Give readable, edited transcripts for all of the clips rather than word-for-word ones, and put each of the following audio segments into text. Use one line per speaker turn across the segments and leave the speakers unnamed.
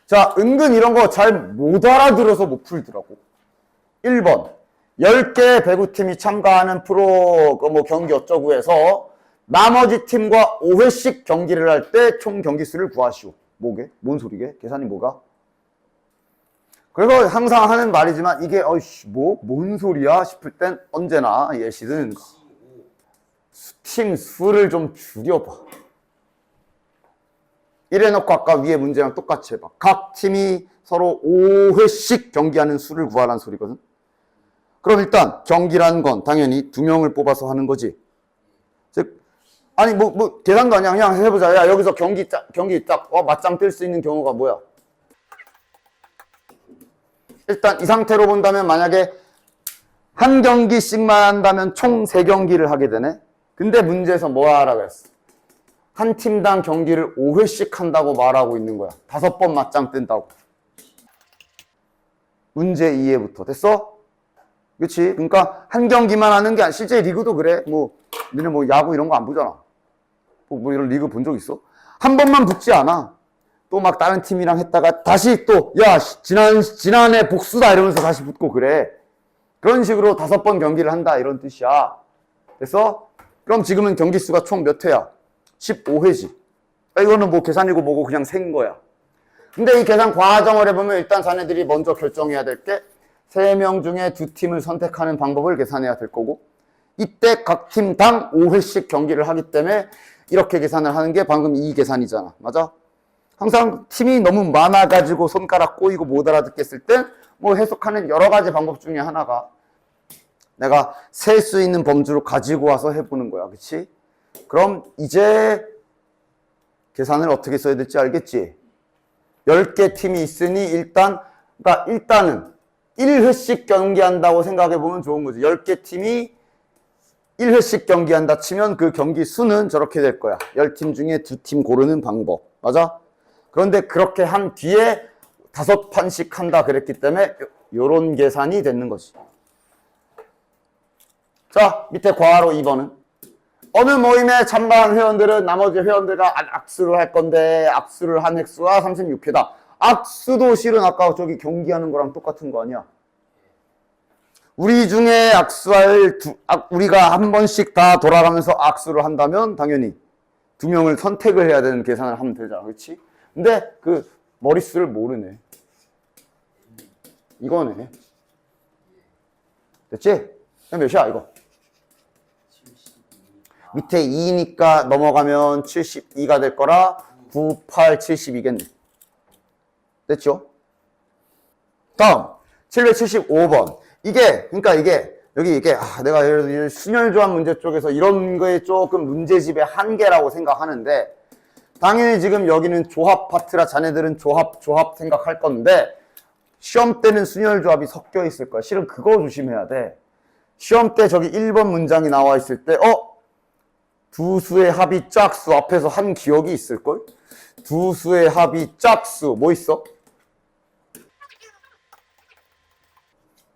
자, 은근 이런 거 잘 못 알아들어서 못 풀더라고. 1번. 10개 배구팀이 참가하는 프로 뭐 경기 어쩌고 해서 나머지 팀과 5회씩 경기를 할 때 총 경기수를 구하시오. 뭐게? 뭔 소리게? 계산이 뭐가? 그래서 항상 하는 말이지만 이게 어이씨 뭔 소리야 싶을 땐 언제나 예시는 팀 수를 좀 줄여봐. 이래놓고 아까 위에 문제랑 똑같이 해봐. 각 팀이 서로 5회씩 경기하는 수를 구하라는 소리거든. 그럼 일단 경기라는 건 당연히 2명을 뽑아서 하는 거지. 즉 아니 뭐 계산도 아니야. 그냥 해보자. 야, 여기서 경기 딱 맞짱 뜰 수 있는 경우가 뭐야? 일단 이 상태로 본다면 만약에 한 경기씩만 한다면 총 3경기를 하게 되네. 근데 문제에서 뭐 하라고 했어? 한 팀당 경기를 5회씩 한다고 말하고 있는 거야. 5번 맞짱 뜬다고. 문제 2회부터. 됐어? 그치? 그러니까 한 경기만 하는 게 아니라 실제 리그도 그래. 너네 야구 이런 거 안 보잖아. 뭐 이런 리그 본 적 있어? 한 번만 붙지 않아. 또 막 다른 팀이랑 했다가 다시 또 야 지난해 복수다 이러면서 다시 붙고 그래. 그런 식으로 5번 경기를 한다 이런 뜻이야. 됐어? 그럼 지금은 경기 수가 총 몇 회야? 15회지. 이거는 뭐 계산이고 뭐고 그냥 센 거야. 근데 이 계산 과정을 해보면 일단 자네들이 먼저 결정해야 될 게 3명 중에 2팀을 선택하는 방법을 계산해야 될 거고, 이때 각 팀당 5회씩 경기를 하기 때문에 이렇게 계산을 하는 게 방금 이 계산이잖아. 맞아? 항상 팀이 너무 많아가지고 손가락 꼬이고 못 알아듣겠을 땐 뭐 해석하는 여러 가지 방법 중에 하나가 내가 셀 수 있는 범주로 가지고 와서 해보는 거야. 그치? 그럼 이제 계산을 어떻게 써야 될지 알겠지? 10개 팀이 있으니 일단은 1회씩 경기한다고 생각해보면 좋은 거지. 10개 팀이 1회씩 경기한다 치면 그 경기 수는 저렇게 될 거야. 10팀 중에 2팀 고르는 방법. 맞아? 그런데 그렇게 한 뒤에 5판씩 한다 그랬기 때문에 요런 계산이 되는 거지. 자, 밑에 괄호 2번은 어느 모임에 참가한 회원들은 나머지 회원들과 악수를 할 건데 악수를 한 횟수가 36회다. 악수도 실은 아까 저기 경기하는 거랑 똑같은 거 아니야? 우리 중에 우리가 한 번씩 다 돌아가면서 악수를 한다면 당연히 2명을 선택을 해야 되는 계산을 하면 되잖아. 그렇지? 근데 그 머릿수를 모르네. 이거네. 됐지? 몇이야 이거? 밑에 2니까 넘어가면 72가 될 거라 9, 8, 72겠네. 됐죠? 다음 775번. 그러니까 여기 내가 예를 들어 순혈조합 문제 쪽에서 이런 거에 조금 문제집의 한계라고 생각하는데, 당연히 지금 여기는 조합 파트라 자네들은 조합 생각할 건데 시험 때는 순혈조합이 섞여 있을 거야. 실은 그거 조심해야 돼. 시험 때 저기 1번 문장이 나와 있을 때 두 수의 합이 짝수 앞에서 한 기억이 있을걸? 두 수의 합이 짝수 뭐 있어?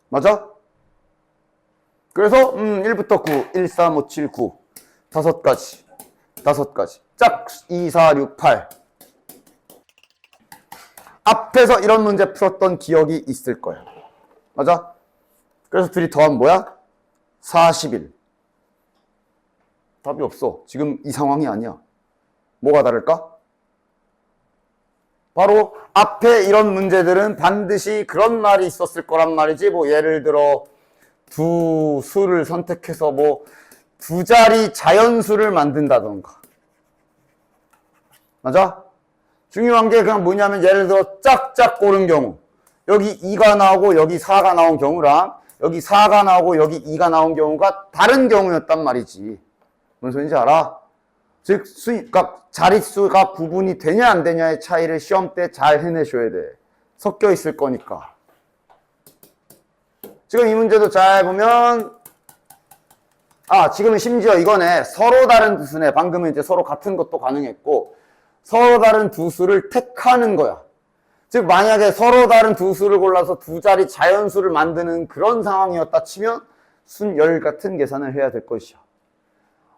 맞아? 그래서 1부터 9, 1, 3, 5, 7, 9 5 가지 짝 2, 4, 6, 8 앞에서 이런 문제 풀었던 기억이 있을 거야. 맞아? 그래서 둘이 더하면 뭐야? 41. 답이 없어. 지금 이 상황이 아니야. 뭐가 다를까? 바로 앞에 이런 문제들은 반드시 그런 말이 있었을 거란 말이지. 뭐 예를 들어 두 수를 선택해서 뭐 두 자리 자연수를 만든다던가. 맞아? 중요한 게 그냥 뭐냐면 예를 들어 짝짝 고른 경우, 여기 2가 나오고 여기 4가 나온 경우랑 여기 4가 나오고 여기 2가 나온 경우가 다른 경우였단 말이지. 뭔 소리인지 알아? 즉 그러니까 자릿수가 구분이 되냐 안 되냐의 차이를 시험 때 잘 해내셔야 돼. 섞여 있을 거니까. 지금 이 문제도 잘 보면 지금은 심지어 이거네. 서로 다른 두 수네. 방금은 이제 서로 같은 것도 가능했고 서로 다른 두 수를 택하는 거야. 즉 만약에 서로 다른 두 수를 골라서 두 자리 자연수를 만드는 그런 상황이었다 치면 순열 같은 계산을 해야 될 것이야.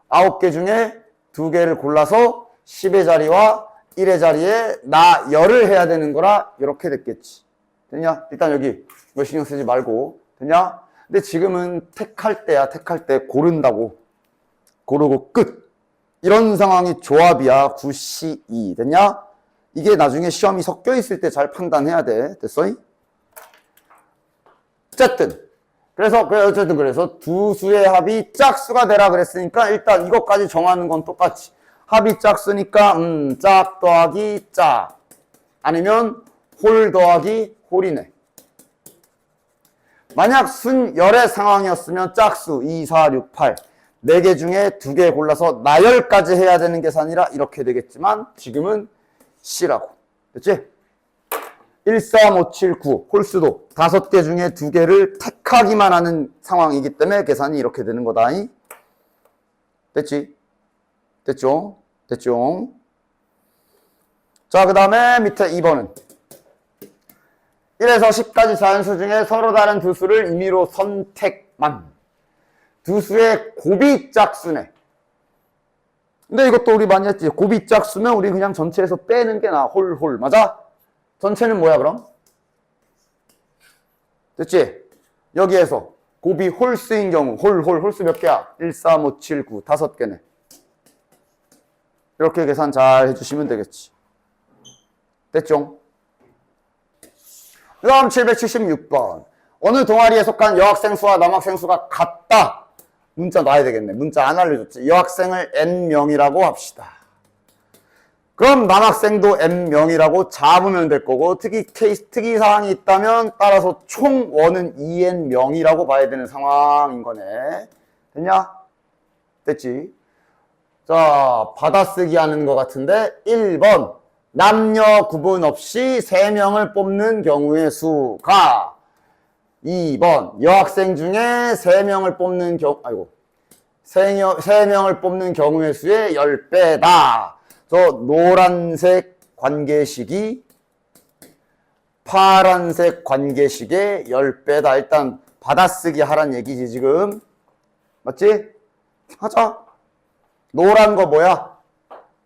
9개 중에 2개를 골라서 10의 자리와 1의 자리에 나 열을 해야 되는 거라 이렇게 됐겠지. 됐냐? 일단 여기 이거 신경 쓰지 말고. 됐냐? 근데 지금은 택할 때야. 택할 때 고른다고. 고르고 끝. 이런 상황이 조합이야. 9C2. 됐냐? 이게 나중에 시험이 섞여 있을 때 잘 판단해야 돼. 됐어? 어쨌든 그래서 두 수의 합이 짝수가 되라 그랬으니까 일단 이것까지 정하는 건 똑같이. 합이 짝수니까 짝 더하기 짝. 아니면 홀 더하기 홀이네. 만약 순열의 상황이었으면 짝수 2, 4, 6, 8 4개 중에 2개 골라서 나열까지 해야 되는 계산이라 이렇게 되겠지만 지금은 C라고. 됐지? 1, 3, 5, 7, 9 홀수도 5개 중에 2개를 택하기만 하는 상황이기 때문에 계산이 이렇게 되는 거다. 됐지? 됐죠? 됐죠? 자, 그 다음에 밑에 2번은 1에서 10까지 자연수 중에 서로 다른 두 수를 임의로 선택만. 두 수의 곱이 짝수네. 근데 이것도 우리 많이 했지. 곱이 짝수면 우리 그냥 전체에서 빼는 게 나아. 홀. 맞아? 전체는 뭐야 그럼? 됐지? 여기에서 곱이 홀수인 경우 홀수 몇 개야? 1, 3, 5, 7, 9 5개네. 이렇게 계산 잘 해주시면 되겠지. 됐죠? 그 다음 776번. 어느 동아리에 속한 여학생 수와 남학생 수가 같다. 문자 놔야 되겠네. 문자 안 알려줬지. 여학생을 N명이라고 합시다. 그럼 남학생도 N명이라고 잡으면 될 거고, 특이사항이 있다면 따라서 총 원은 2N명이라고 봐야 되는 상황인 거네. 됐냐? 됐지? 자, 받아쓰기 하는 것 같은데, 1번. 남녀 구분 없이 3명을 뽑는 경우의 수가 2번 여학생 중에 3명을 뽑는 3명을 뽑는 경우의 수의 10배다. 저 노란색 관계식이 파란색 관계식의 10배다. 일단 받아쓰기 하란 얘기지 지금. 맞지? 하자. 노란 거 뭐야?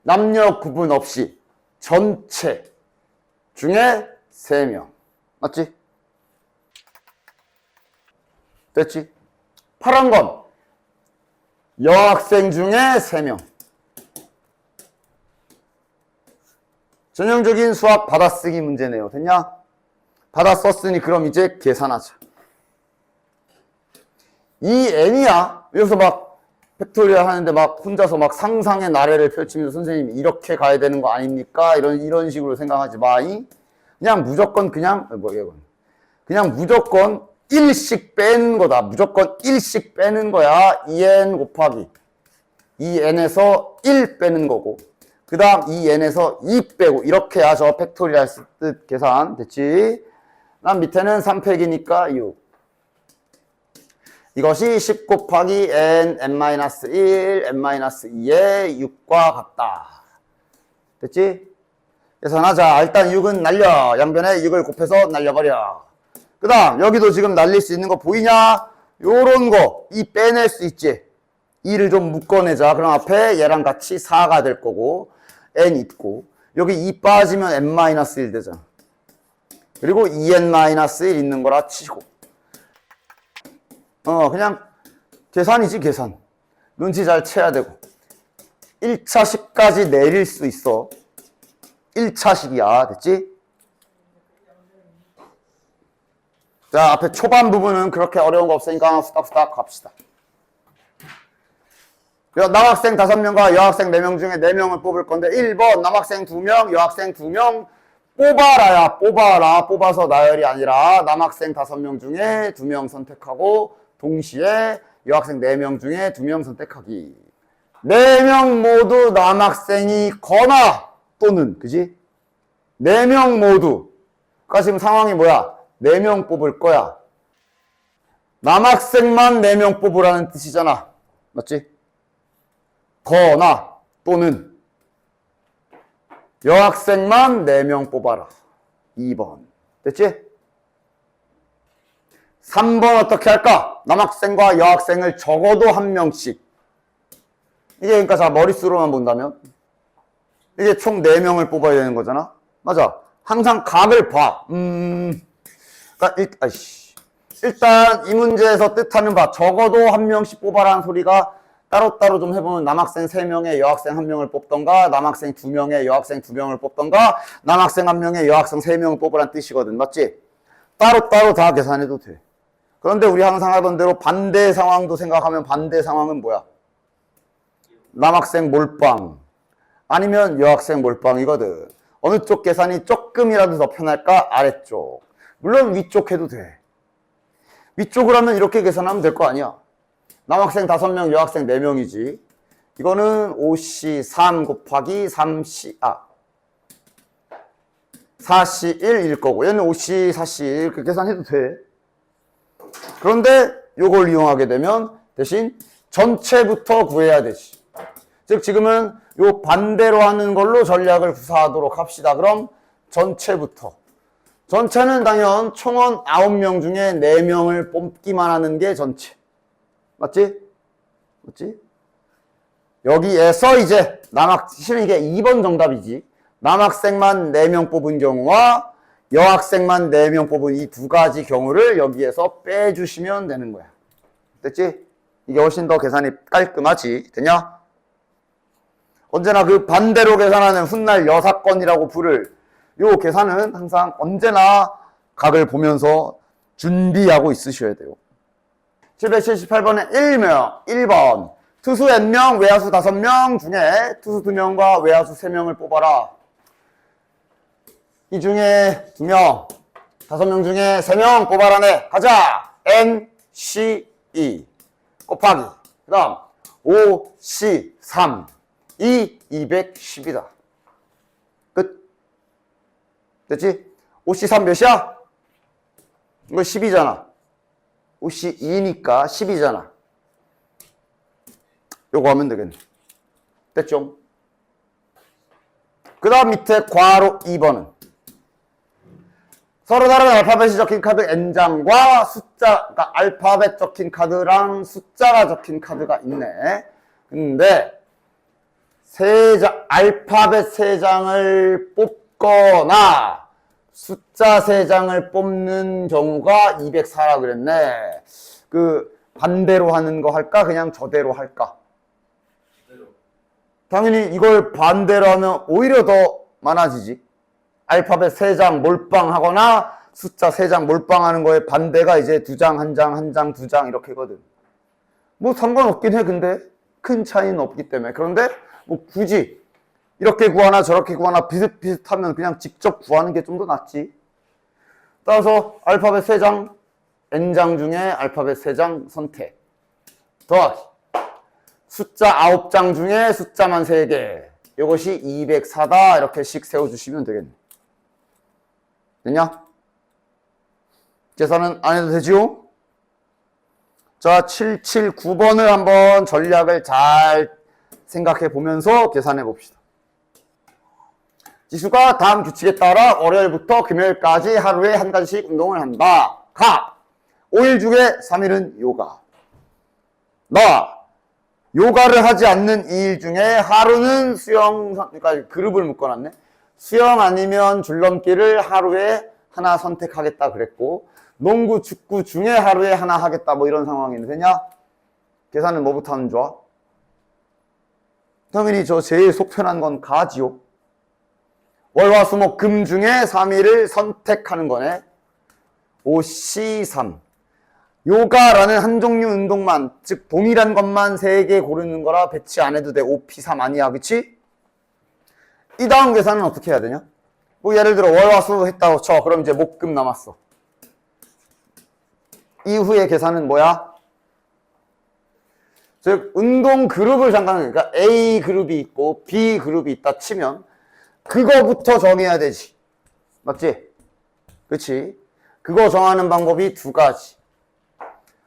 남녀 구분 없이 전체 중에 3명. 맞지? 됐지? 파란 건 여학생 중에 3명. 전형적인 수학 받아쓰기 문제네요. 됐냐? 받아 썼으니 그럼 이제 계산하자. 이 n이야. 여기서 막 팩토리얼 하는데 막 혼자서 막 상상의 나래를 펼치면서 선생님이 이렇게 가야 되는 거 아닙니까? 이런 식으로 생각하지 마. 그냥 무조건 그냥 무조건 1씩 빼는 거다. 무조건 1씩 빼는 거야. 2n 곱하기 2n에서 1 빼는 거고 그 다음 2n에서 2 빼고 이렇게 하죠. 팩토리얼 뜻 계산. 됐지? 난 밑에는 3팩이니까 6. 이것이 10 곱하기 n, n-1, n-2의 6과 같다. 됐지? 계산하자. 일단 6은 날려. 양변에 6을 곱해서 날려버려. 그 다음 여기도 지금 날릴 수 있는 거 보이냐? 요런 거 이 빼낼 수 있지. 2를 좀 묶어내자. 그럼 앞에 얘랑 같이 4가 될 거고 n 있고 여기 2 빠지면 n-1 되잖아. 그리고 2n-1 있는 거라 치고 그냥 계산이지 계산. 눈치 잘 채야 되고 1차식까지 내릴 수 있어. 1차식이야. 됐지? 자, 앞에 초반 부분은 그렇게 어려운 거 없으니까 후딱후딱 갑시다. 남학생 5명과 여학생 4명 중에 4명을 뽑을 건데 1번 남학생 2명, 여학생 2명 뽑아라야. 뽑아서 나열이 아니라 남학생 5명 중에 2명 선택하고 동시에 여학생 4명 중에 2명 선택하기. 4명 모두 남학생이거나 또는 그지? 4명 모두. 그러니까 지금 상황이 뭐야? 4명 뽑을 거야. 남학생만 4명 뽑으라는 뜻이잖아. 맞지? 거나 또는 여학생만 4명 뽑아라. 2번. 됐지? 3번 어떻게 할까? 남학생과 여학생을 적어도 1명씩. 이게 그러니까 자 머릿수로만 본다면 이게 총 4명을 뽑아야 되는 거잖아. 맞아. 항상 각을 봐. 그러니까 일단 이 문제에서 뜻하는 바 적어도 한 명씩 뽑아라는 소리가 따로따로 좀 해보면 남학생 3명에 여학생 1명을 뽑던가 남학생 2명에 여학생 2명을 뽑던가 남학생 1명에 여학생 3명을 뽑으란 뜻이거든. 맞지? 따로따로 다 계산해도 돼. 그런데 우리 항상 하던 대로 반대 상황도 생각하면 반대 상황은 뭐야? 남학생 몰빵 아니면 여학생 몰빵이거든. 어느 쪽 계산이 조금이라도 더 편할까? 아래쪽. 물론 위쪽 해도 돼. 위쪽을 하면 이렇게 계산하면 될 거 아니야. 남학생 5명, 여학생 4명이지. 이거는 5C3 곱하기 4C1일 거고 얘는 5C, 4C1 이렇게 계산해도 돼. 그런데 이걸 이용하게 되면 대신 전체부터 구해야 되지. 즉 지금은 요 반대로 하는 걸로 전략을 구사하도록 합시다. 그럼 전체부터. 전체는 당연 총원 9명 중에 4명을 뽑기만 하는 게 전체. 맞지? 맞지? 여기에서 이제 실은 이게 2번 정답이지. 남학생만 4명 뽑은 경우와 여학생만 4명 뽑은 이 2가지 경우를 여기에서 빼주시면 되는 거야. 됐지? 이게 훨씬 더 계산이 깔끔하지. 되냐? 언제나 그 반대로 계산하는 훗날 여사건이라고 부를 요 계산은 항상 언제나 각을 보면서 준비하고 있으셔야 돼요. 778번에 1번 투수 n명 외야수 5명 중에 투수 2명과 외야수 3명을 뽑아라. 이 중에 2명 5명 중에 3명 뽑아라네. 가자. N, C, E 곱하기 그 다음 5, C, 3 210이다. 끝. 됐지? 5C3 몇이야? 이거 10이잖아. 5C2니까 10이잖아. 요거 하면 되겠네. 됐죠? 그 다음 밑에 괄호 2번은 서로 다른 알파벳이 적힌 카드 N장과 그러니까 알파벳 적힌 카드랑 숫자가 적힌 카드가 있네. 근데 알파벳 3장을 뽑거나 숫자 3장을 뽑는 경우가 204라 그랬네. 그 반대로 하는 거 할까? 그냥 저대로 할까? 당연히 이걸 반대로 하면 오히려 더 많아지지. 알파벳 3장 몰빵하거나 숫자 3장 몰빵하는 거에 반대가 이제 2장, 1장, 1장, 2장 이렇게거든. 뭐 상관없긴 해. 근데 큰 차이는 없기 때문에. 그런데 뭐 굳이 이렇게 구하나 저렇게 구하나 비슷비슷하면 그냥 직접 구하는 게 좀 더 낫지. 따라서 알파벳 3장, N장 중에 알파벳 3장 선택. 더하기 숫자 9장 중에 숫자만 3개. 이것이 204다. 이렇게씩 세워주시면 되겠네. 됐냐? 계산은 안 해도 되지요? 자, 779번을 한번 전략을 잘 생각해 보면서 계산해 봅시다. 지수가 다음 규칙에 따라 월요일부터 금요일까지 하루에 1가지씩 운동을 한다. 5일 중에 3일은 요가. 요가를 하지 않는 2일 중에 하루는 수영, 그러니까 그룹을 묶어놨네. 수영 아니면 줄넘기를 하루에 하나 선택하겠다 그랬고, 농구, 축구 중에 하루에 하나 하겠다 뭐 이런 상황이 되냐? 계산은 뭐부터 하면 좋아? 당연히 저 제일 속 편한 건 가지요. 월, 화, 수, 목, 금 중에 3일을 선택하는 거네. 5C3. 요가라는 한 종류 운동만, 즉 동일한 것만 3개 고르는 거라 배치 안 해도 돼. 5P3 아니야. 그치? 이 다음 계산은 어떻게 해야 되냐? 뭐 예를 들어 월, 화, 수 했다고 쳐. 그럼 이제 목, 금 남았어. 이후의 계산은 뭐야? 즉 운동 그룹을 잠깐, 그러니까 A 그룹이 있고 B 그룹이 있다 치면 그거부터 정해야 되지. 맞지? 그치? 그거 정하는 방법이 2가지.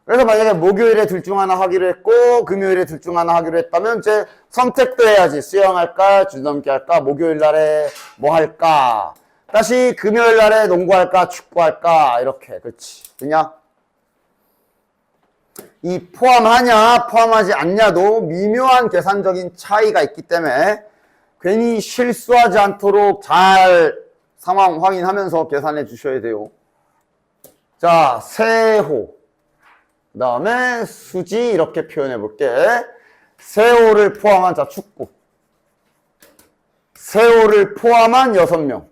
그래서 만약에 목요일에 둘 중 하나 하기로 했고 금요일에 둘 중 하나 하기로 했다면 이제 선택도 해야지. 수영할까? 줄넘기 할까? 목요일 날에 뭐 할까? 다시 금요일 날에 농구할까? 축구할까? 이렇게. 그렇지. 그냥 이 포함하냐 포함하지 않냐도 미묘한 계산적인 차이가 있기 때문에 괜히 실수하지 않도록 잘 상황 확인하면서 계산해 주셔야 돼요. 자, 세호. 그 다음에 수지 이렇게 표현해 볼게. 세호를 포함한, 자, 축구. 세호를 포함한 6명.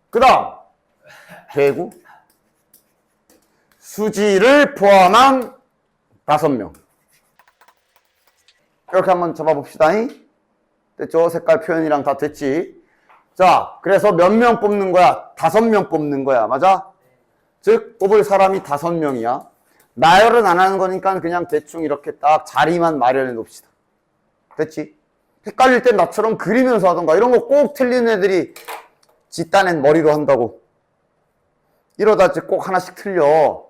그 다음, 배구. 수지를 포함한 5명. 이렇게 한번 잡아봅시다. 됐죠? 색깔 표현이랑 다 됐지? 자, 그래서 몇 명 뽑는 거야? 5명 뽑는 거야. 맞아? 즉, 뽑을 사람이 5명이야. 나열은 안 하는 거니까 그냥 대충 이렇게 딱 자리만 마련해 놓읍시다. 됐지? 헷갈릴 땐 나처럼 그리면서 하던가. 이런 거 꼭 틀리는 애들이 지 딴엔 머리로 한다고. 이러다 꼭 하나씩 틀려.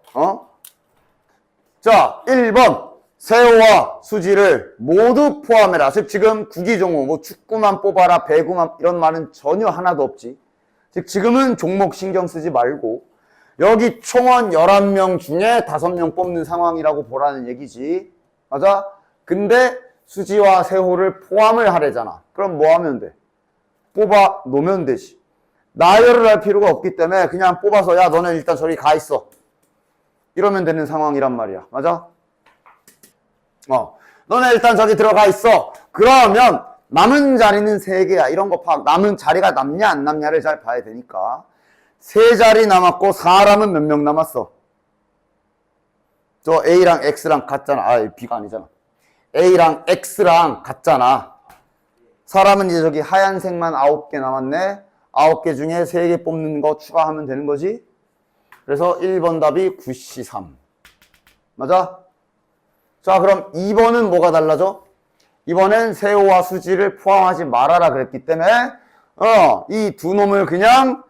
자, 1번. 세호와 수지를 모두 포함해라. 즉, 지금 구기종목, 뭐 축구만 뽑아라, 배구만, 이런 말은 전혀 하나도 없지. 즉, 지금은 종목 신경 쓰지 말고, 여기 총원 11명 중에 5명 뽑는 상황이라고 보라는 얘기지. 맞아? 근데 수지와 세호를 포함을 하래잖아. 그럼 뭐 하면 돼? 뽑아 놓으면 되지. 나열을 할 필요가 없기 때문에 그냥 뽑아서, 야, 너네 일단 저리 가 있어. 이러면 되는 상황이란 말이야. 맞아? 너네 일단 저기 들어가 있어. 그러면 남은 자리는 3개야. 이런 거 파악. 남은 자리가 남냐 안 남냐를 잘 봐야 되니까. 3자리 남았고 사람은 몇 명 남았어? 저 A랑 X랑 같잖아. 아, B가 아니잖아. A랑 X랑 같잖아. 사람은 이제 저기 하얀색만 9개 남았네. 9개 중에 3개 뽑는 거 추가하면 되는 거지. 그래서 1번 답이 9C3. 맞아? 자, 그럼 2번은 뭐가 달라져? 이번엔 세호와 수지를 포함하지 말아라 그랬기 때문에 이 두 놈을 그냥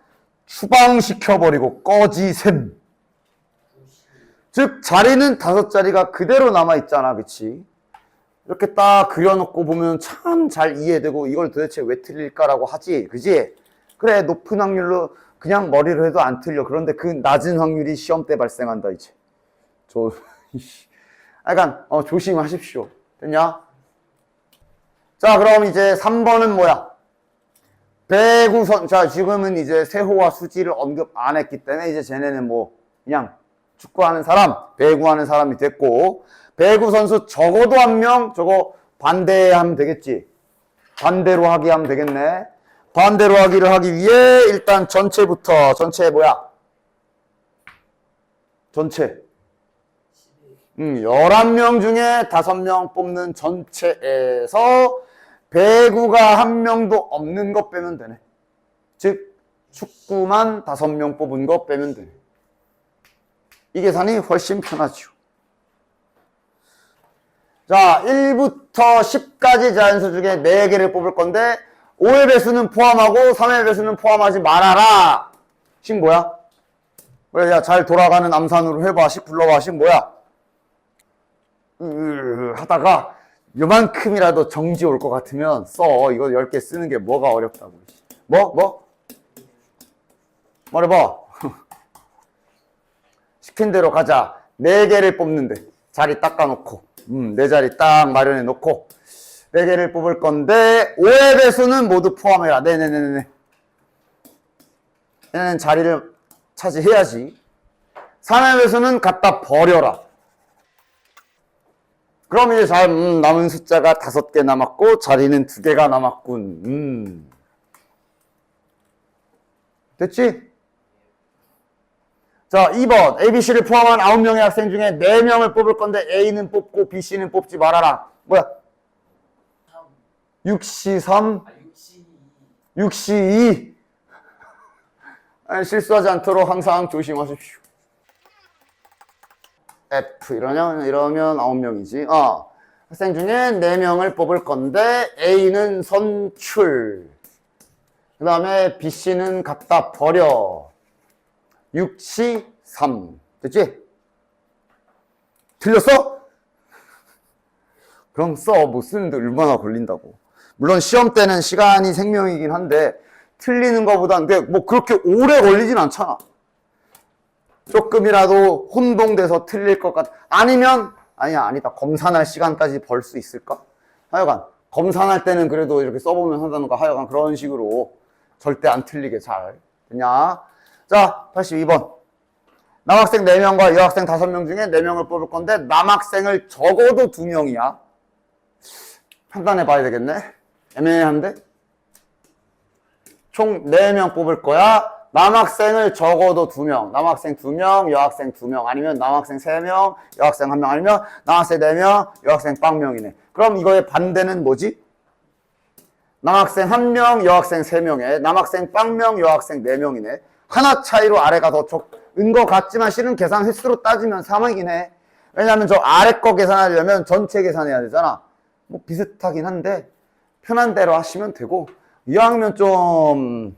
추방시켜버리고 꺼지셈. 즉 자리는 5자리가 그대로 남아있잖아. 그치? 이렇게 딱 그려놓고 보면 참 잘 이해되고 이걸 도대체 왜 틀릴까라고 하지. 그지? 그래, 높은 확률로 그냥 머리로 해도 안 틀려. 그런데 그 낮은 확률이 시험 때 발생한다. 이제 약간 조심하십시오. 됐냐? 자, 그럼 이제 3번은 뭐야? 배구선. 자, 지금은 이제 세호와 수지를 언급 안 했기 때문에 이제 쟤네는 뭐 그냥 축구하는 사람, 배구하는 사람이 됐고, 배구 선수 적어도 1명 저거 반대하면 되겠지. 반대로 하기 하면 되겠네. 반대로 하기를 하기 위해 일단 전체 뭐야? 전체 11명 중에 5명 뽑는 전체에서 배구가 1명도 없는 거 빼면 되네. 즉 축구만 5명 뽑은 거 빼면 되네. 이 계산이 훨씬 편하죠. 자, 1부터 10까지 자연수 중에 4개를 뽑을 건데 5의 배수는 포함하고 3의 배수는 포함하지 말아라. 식 뭐야? 그래, 야, 잘 돌아가는 암산으로 해봐. 식 불러봐. 식 뭐야? 하다가 요만큼이라도 정지 올 것 같으면 써. 이거 10개 쓰는 게 뭐가 어렵다고. 뭐? 말해봐. 시킨 대로 가자. 4개를 뽑는데 자리 닦아놓고 4자리 딱 마련해 놓고 4개를 뽑을 건데 5의 배수는 모두 포함해라. 네네네네. 얘는 자리를 차지해야지. 3의 배수는 갖다 버려라. 그럼 이제 남은 숫자가 5개 남았고 자리는 2개가 남았군. 됐지? 자, 2번. A, B, C를 포함한 9명의 학생 중에 4명을 뽑을 건데 A는 뽑고 B, C는 뽑지 말아라. 뭐야? 6C3? 6C2? 아니, 실수하지 않도록 항상 조심하십시오. F 이러면 9명이지. 학생 중에 4명을 뽑을 건데 A는 선출. 그 다음에 B, C는 갖다 버려. 6C 3. 됐지? 틀렸어? 그럼 써. 뭐 쓰는데 얼마나 걸린다고. 물론 시험 때는 시간이 생명이긴 한데 틀리는 것보단 뭐 그렇게 오래 걸리진 않잖아. 조금이라도 혼동돼서 틀릴 것 같아. 아니다. 검사할 시간까지 벌 수 있을까? 하여간 검산할 때는 그래도 이렇게 써보면 한다는 거 하여간 그런 식으로 절대 안 틀리게 잘 되냐. 자, 82번. 남학생 4명과 여학생 5명 중에 4명을 뽑을 건데 남학생을 적어도 2명이야. 판단해 봐야 되겠네. 애매한데? 총 4명 뽑을 거야. 남학생을 적어도 2명. 남학생 2명, 여학생 2명. 아니면 남학생 3명, 여학생 1명. 아니면 남학생 4명, 여학생 빵명이네. 그럼 이거의 반대는 뭐지? 남학생 1명, 여학생 3명에 남학생 빵명, 여학생 4명이네. 하나 차이로 아래가 더 적은 것 같지만 실은 계산 횟수로 따지면 3이긴 해. 왜냐하면 저 아래 거 계산하려면 전체 계산해야 되잖아. 뭐 비슷하긴 한데 편한 대로 하시면 되고, 이왕이면 좀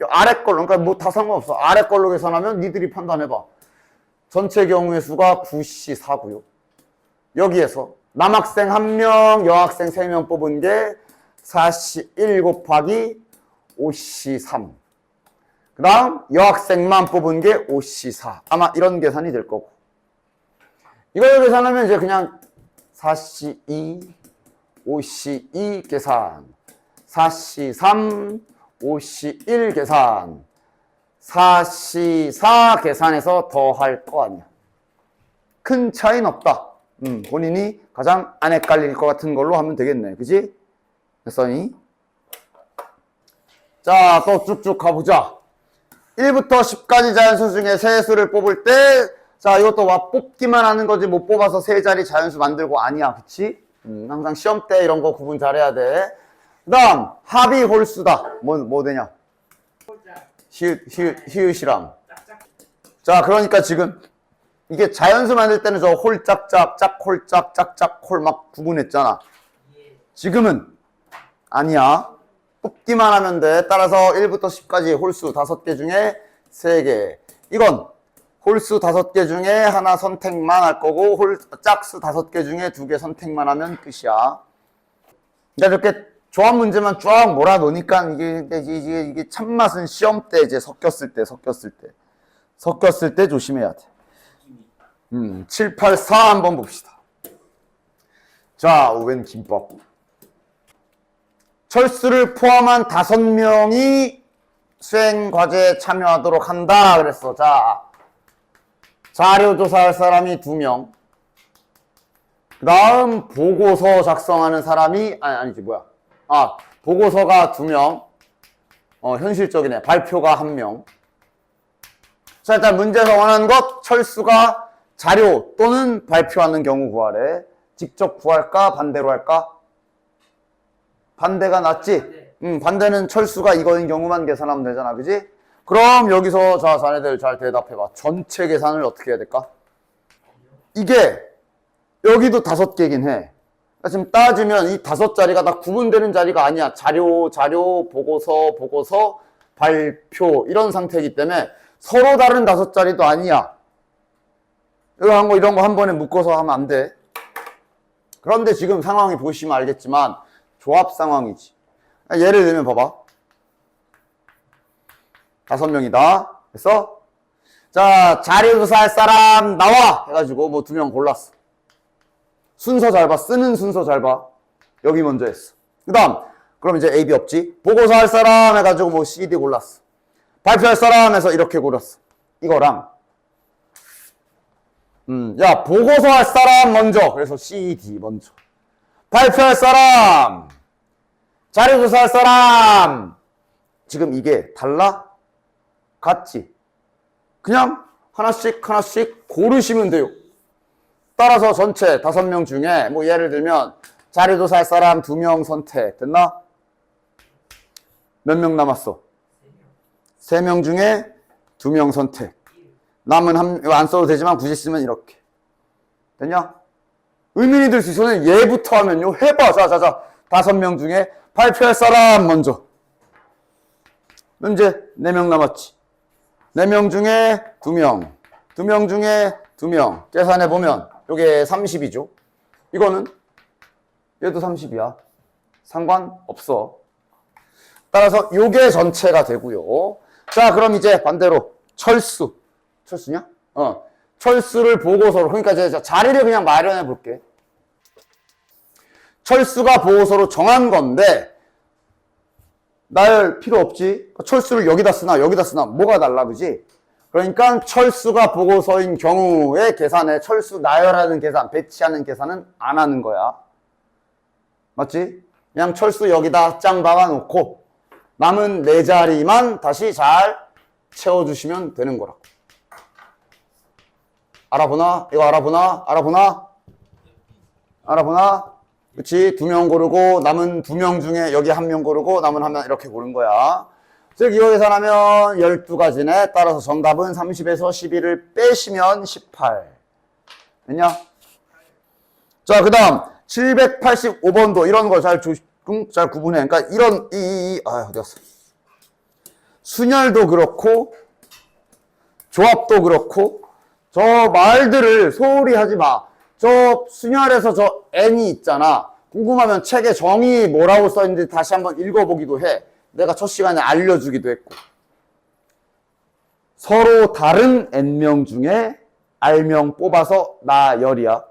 아래 걸로, 그러니까 뭐 다 상관없어. 아래 걸로 계산하면 니들이 판단해봐. 전체 경우의 수가 9C4고요. 여기에서 남학생 1명, 여학생 3명 뽑은 게 4C1 곱하기 5C3. 그 다음 여학생만 뽑은 게 5C4. 아마 이런 계산이 될 거고. 이걸 계산하면 이제 그냥 4C2, 5C2 계산, 4C3, 5C1 계산, 4C4 계산해서 더할 거 아니야. 큰 차이는 없다. 본인이 가장 안 헷갈릴 것 같은 걸로 하면 되겠네. 그지? 됐어니? 자, 또 쭉쭉 가보자. 1부터 10까지 자연수 중에 세 수를 뽑을 때, 자, 이것도 와 뽑기만 하는 거지 못 뽑아서 세 자리 자연수 만들고 아니야. 그치? 항상 시험 때 이런 거 구분 잘해야 돼. 그 다음, 합이 홀수다. 뭐 되냐? 히읗이랑. 자, 그러니까 지금 이게 자연수 만들 때는 저 홀짝짝, 짝홀짝, 짝짝홀 막 구분했잖아. 지금은 아니야. 뽑기만 하면 돼. 따라서 1부터 10까지 홀수 5개 중에 3개. 이건 홀수 5개 중에 하나 선택만 할 거고, 짝수 5개 중에 2개 선택만 하면 끝이야. 그러니까 이렇게 조합 문제만 쫙 몰아놓으니까 이게 참맛은 시험 때 이제 섞였을 때 조심해야 돼. 7, 8, 4 한번 봅시다. 자, 웬 김밥. 철수를 포함한 5명이 수행과제에 참여하도록 한다 그랬어. 자, 자료조사할 사람이 2명. 그 다음 보고서 작성하는 사람이 보고서가 2명. 현실적이네. 발표가 1명. 자, 일단 문제에서 원하는 것, 철수가 자료 또는 발표하는 경우 구하래. 직접 구할까? 반대로 할까? 반대가 낫지? 반대는 철수가 이거인 경우만 계산하면 되잖아. 그지? 그럼 여기서 자, 자네들 잘 대답해봐. 전체 계산을 어떻게 해야 될까? 이게 여기도 5개긴 해. 그러니까 지금 따지면 이 5자리가 다 구분되는 자리가 아니야. 자료, 보고서, 발표 이런 상태이기 때문에 서로 다른 5자리도 아니야. 이런 거 한 번에 묶어서 하면 안 돼. 그런데 지금 상황이 보시면 알겠지만 조합 상황이지. 예를 들면 봐봐. 5명이다. 그래서 자, 자료조사할 사람 나와! 해가지고 뭐 2명 골랐어. 순서 잘 봐. 쓰는 순서 잘 봐. 여기 먼저 했어. 그 다음 그럼 이제 A, B 없지. 보고서 할 사람 해가지고 뭐 C, D 골랐어. 발표할 사람 해서 이렇게 골랐어. 이거랑 야, 보고서 할 사람 먼저. 그래서 C, D 먼저. 발표할 사람, 자료조사 할 사람. 지금 이게 달라? 같지? 그냥 하나씩 고르시면 돼요. 따라서 전체 5명 중에 뭐 예를 들면 자료조사 할 사람 2명 선택. 됐나? 몇 명 남았어? 3명 중에 2명 선택. 남은 이거 안 써도 되지만 굳이 쓰면 이렇게. 됐냐? 의문이 들 수 있어서 얘부터 하면요. 해봐. 자. 5명 중에 발표할 사람 먼저. 이제 4명 남았지. 4명 중에 2명. 2명 중에 2명. 계산해보면 이게 30이죠. 이거는 얘도 30이야. 상관없어. 따라서 요게 전체가 되고요. 자, 그럼 이제 반대로 철수냐? 철수를 보고서로. 그러니까 이제 자리를 그냥 마련해 볼게. 철수가 보고서로 정한 건데 나열 필요 없지. 철수를 여기다 쓰나 여기다 쓰나 뭐가 달라, 그지? 그러니까 철수가 보고서인 경우에 계산에 철수 나열하는 계산, 배치하는 계산은 안 하는 거야. 맞지? 그냥 철수 여기다 짱 박아놓고 남은 네 자리만 다시 잘 채워주시면 되는 거라고. 알아보나? 이거 알아보나? 알아보나? 알아보나? 그치? 2명 고르고 남은 2명 중에 여기 1명 고르고 남은 1명 이렇게 고른 거야. 즉 이거 계산하면 12가지네. 따라서 정답은 30에서 12를 빼시면 18. 됐냐? 자, 그 다음 785번도 이런 거 잘 구분해. 그러니까 이런 어디 갔어? 순열도 그렇고 조합도 그렇고 저 말들을 소홀히 하지 마. 저 순열에서 저 n이 있잖아. 궁금하면 책에 정의 뭐라고 써있는지 다시 한번 읽어보기도 해. 내가 첫 시간에 알려주기도 했고. 서로 다른 n명 중에 r명 뽑아서 나열이야.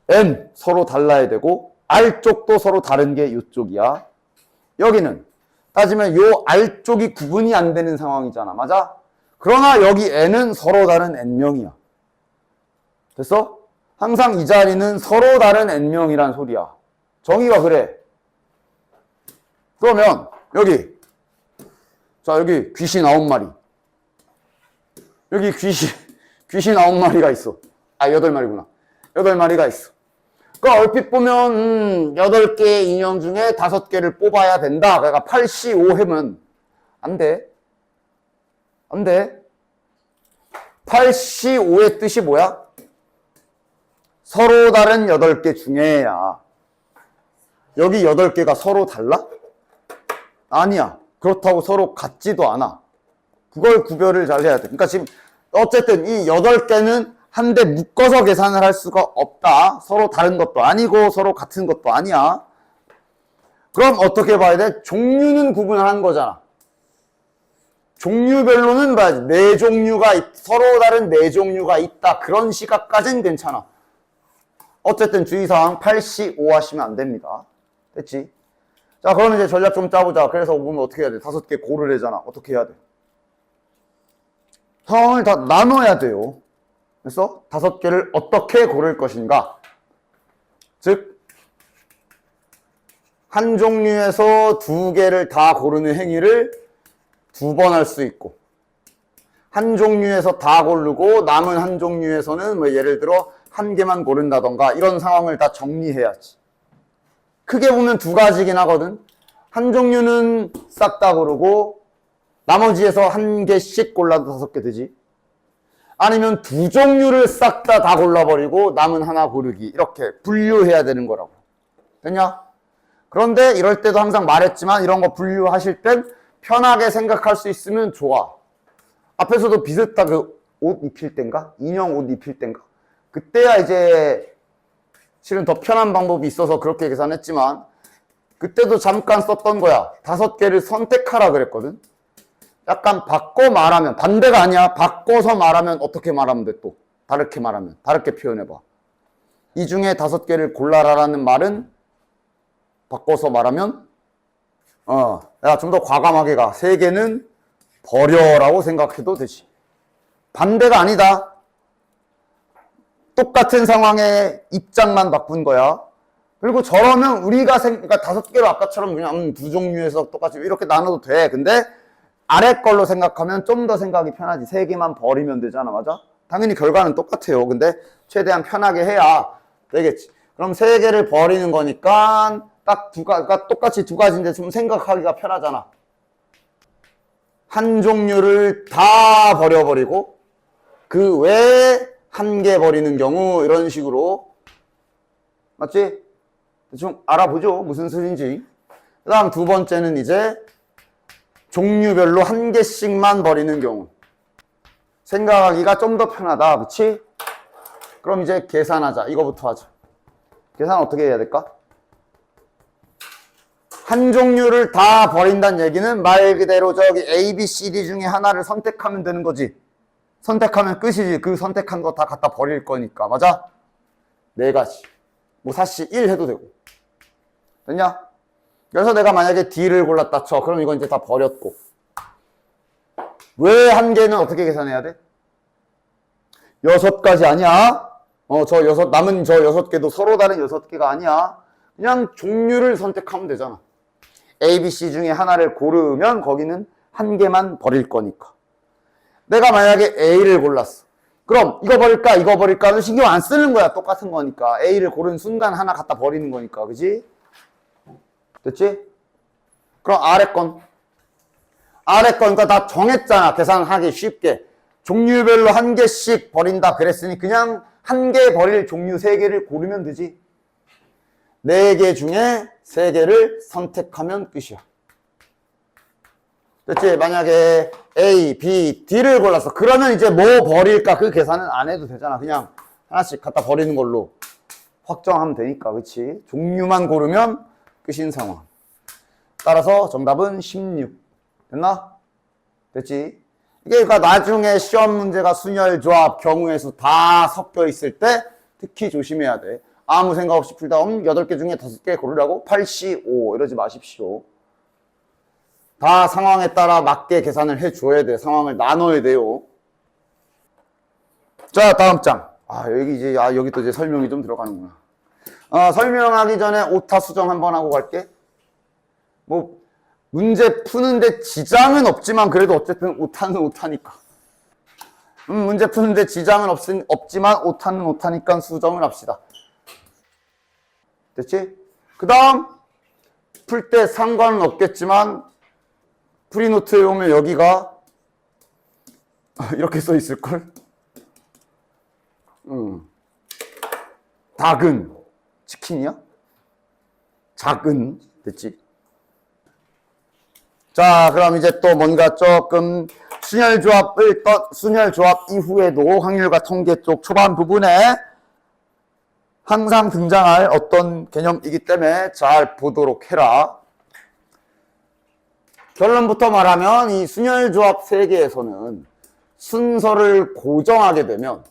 n 서로 달라야 되고 r 쪽도 서로 다른 게 이쪽이야. 여기는 따지면 요 r 쪽이 구분이 안 되는 상황이잖아. 맞아? 그러나 여기 n은 서로 다른 n명이야. 됐어? 항상 이 자리는 서로 다른 n명이란 소리야. 정의가 그래. 그러면 여기 자 여기 귀신 9마리 여기 귀신 9마리가 있어. 아 8마리구나. 8마리가 있어. 그러니까 얼핏 보면 8개의 인형 중에 5개를 뽑아야 된다. 그러니까 8시5 해면 안 돼. 안 돼. 8시5의 뜻이 뭐야? 서로 다른 8개 중에야. 여기 8개가 서로 달라? 아니야. 그렇다고 서로 같지도 않아. 그걸 구별을 잘 해야 돼. 그러니까 지금 어쨌든 이 8개는 한데 묶어서 계산을 할 수가 없다. 서로 다른 것도 아니고 서로 같은 것도 아니야. 그럼 어떻게 봐야 돼? 종류는 구분한 거잖아. 종류별로는 봐야지. 서로 다른 4종류가 있다. 그런 시각까지는 괜찮아. 어쨌든 주의사항 8시5 하시면 안 됩니다. 됐지? 자, 그러면 이제 전략 좀 짜보자. 그래서 보면 어떻게 해야 돼? 5개 고르래잖아. 어떻게 해야 돼? 상황을 다 나눠야 돼요. 그래서 5개를 어떻게 고를 것인가? 즉, 한 종류에서 2개를 다 고르는 행위를 2번 할 수 있고, 한 종류에서 다 고르고 남은 한 종류에서는 뭐 예를 들어 1개만 고른다던가 이런 상황을 다 정리해야지. 크게 보면 2가지긴 하거든. 한 종류는 싹 다 고르고 나머지에서 1개씩 골라도 5개 되지. 아니면 2종류를 싹 다 골라버리고 남은 하나 고르기. 이렇게 분류해야 되는 거라고. 됐냐? 그런데 이럴 때도 항상 말했지만 이런 거 분류하실 땐 편하게 생각할 수 있으면 좋아. 앞에서도 비슷하게 옷 입힐 땐가? 인형 옷 입힐 땐가? 그때야 이제 실은 더 편한 방법이 있어서 그렇게 계산했지만 그때도 잠깐 썼던 거야. 5개를 선택하라 그랬거든. 약간 바꿔 말하면 반대가 아니야. 바꿔서 말하면 어떻게 말하면 돼 또? 다르게 말하면. 다르게 표현해봐. 이 중에 5개를 골라라라는 말은 바꿔서 말하면 내가 좀 더 과감하게 가. 3개는 버려라고 생각해도 되지. 반대가 아니다. 똑같은 상황의 입장만 바꾼 거야. 그리고 저러면 우리가 그러니까 5개로 아까처럼 그냥 2종류에서 똑같이 이렇게 나눠도 돼. 근데 아래 걸로 생각하면 좀 더 생각이 편하지. 3개만 버리면 되잖아. 맞아? 당연히 결과는 똑같아요. 근데 최대한 편하게 해야 되겠지. 그럼 3개를 버리는 거니까 딱 그러니까 똑같이 2가지인데 좀 생각하기가 편하잖아. 한 종류를 다 버려버리고 그 외에 1개 버리는 경우 이런 식으로 맞지? 대충 알아보죠. 무슨 소리인지. 그 다음 2번째는 이제 종류별로 1개씩만 버리는 경우. 생각하기가 좀 더 편하다. 그치? 그럼 이제 계산하자. 이거부터 하자. 계산 어떻게 해야 될까? 한 종류를 다 버린다는 얘기는 말 그대로 저기 A, B, C, D 중에 하나를 선택하면 되는 거지. 선택하면 끝이지. 그 선택한 거 다 갖다 버릴 거니까. 맞아? 4가지. 뭐 4C 1 해도 되고. 됐냐? 그래서 내가 만약에 D를 골랐다 쳐. 그럼 이건 이제 다 버렸고. 왜 한 개는 어떻게 계산해야 돼? 6가지 아니야? 남은 저 6개도 서로 다른 6개가 아니야. 그냥 종류를 선택하면 되잖아. A, B, C 중에 하나를 고르면 거기는 한 개만 버릴 거니까. 내가 만약에 A를 골랐어. 그럼 이거 버릴까는 신경 안 쓰는 거야. 똑같은 거니까. A를 고른 순간 하나 갖다 버리는 거니까. 그지? 됐지? 그럼 아래 건. 그러니까 다 정했잖아. 계산하기 쉽게. 종류별로 한 개씩 버린다 그랬으니 그냥 한 개 버릴 종류 3개를 고르면 되지. 4개 중에 3개를 선택하면 끝이야. 됐지? 만약에 A, B, D를 골랐어. 그러면 이제 뭐 버릴까? 그 계산은 안 해도 되잖아. 그냥 하나씩 갖다 버리는 걸로 확정하면 되니까. 그치? 종류만 고르면 끝인 상황. 따라서 정답은 16. 됐나? 됐지? 이게 그러니까 나중에 시험 문제가 순열, 조합, 경우의 수 다 섞여 있을 때 특히 조심해야 돼. 아무 생각 없이 풀다 보면 8개 중에 5개 고르라고 8C 5 이러지 마십시오. 다 상황에 따라 맞게 계산을 해줘야 돼. 상황을 나눠야 돼요. 자, 다음 장. 여기 또 이제 설명이 좀 들어가는구나. 설명하기 전에 오타 수정 한번 하고 갈게. 뭐, 문제 푸는데 지장은 없지만 그래도 어쨌든 오타는 오타니까. 문제 푸는데 지장은 없지만 오타는 오타니까 수정을 합시다. 됐지? 그 다음, 풀 때 상관은 없겠지만, 프리노트에 오면 여기가 이렇게 써 있을걸? 닭은 치킨이야? 작은 됐지? 자, 그럼 이제 또 뭔가 조금 순열 조합 이후에도 확률과 통계 쪽 초반 부분에 항상 등장할 어떤 개념이기 때문에 잘 보도록 해라. 결론부터 말하면 이 순열 조합 세계에서는 순서를 고정하게 되면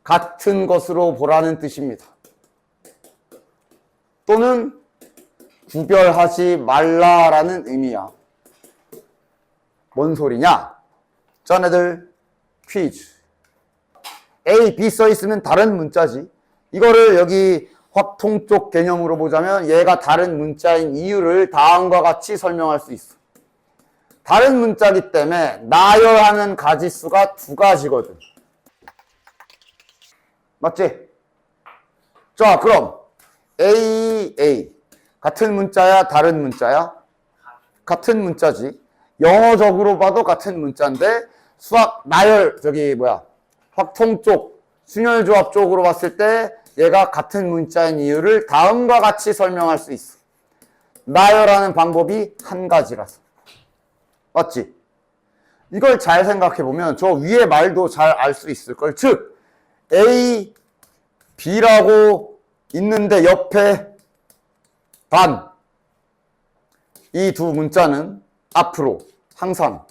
같은 것으로 보라는 뜻입니다. 또는 구별하지 말라라는 의미야. 뭔 소리냐? 자네들 퀴즈. A, B 써 있으면 다른 문자지. 이거를 여기 확통 쪽 개념으로 보자면 얘가 다른 문자인 이유를 다음과 같이 설명할 수 있어. 다른 문자이기 때문에 나열하는 가지수가 2가지거든. 맞지? 자, 그럼 A 같은 문자야? 다른 문자야? 같은 문자지. 영어적으로 봐도 같은 문자인데 확통 쪽, 순열조합 쪽으로 봤을 때 얘가 같은 문자인 이유를 다음과 같이 설명할 수 있어. 나열하는 방법이 한 가지라서. 맞지? 이걸 잘 생각해보면 저 위에 말도 잘 알 수 있을걸. 즉, A, B라고 있는데 옆에 단. 이 두 문자는 앞으로 항상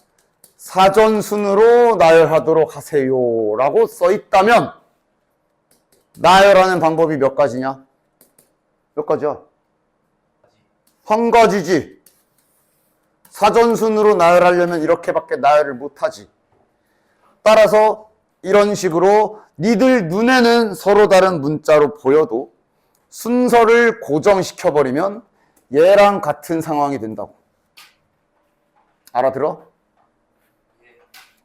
사전순으로 나열하도록 하세요 라고 써있다면 나열하는 방법이 몇 가지냐? 몇 가지야? 한 가지지. 사전순으로 나열하려면 이렇게밖에 나열을 못하지. 따라서 이런 식으로 니들 눈에는 서로 다른 문자로 보여도 순서를 고정시켜버리면 얘랑 같은 상황이 된다고. 알아들어?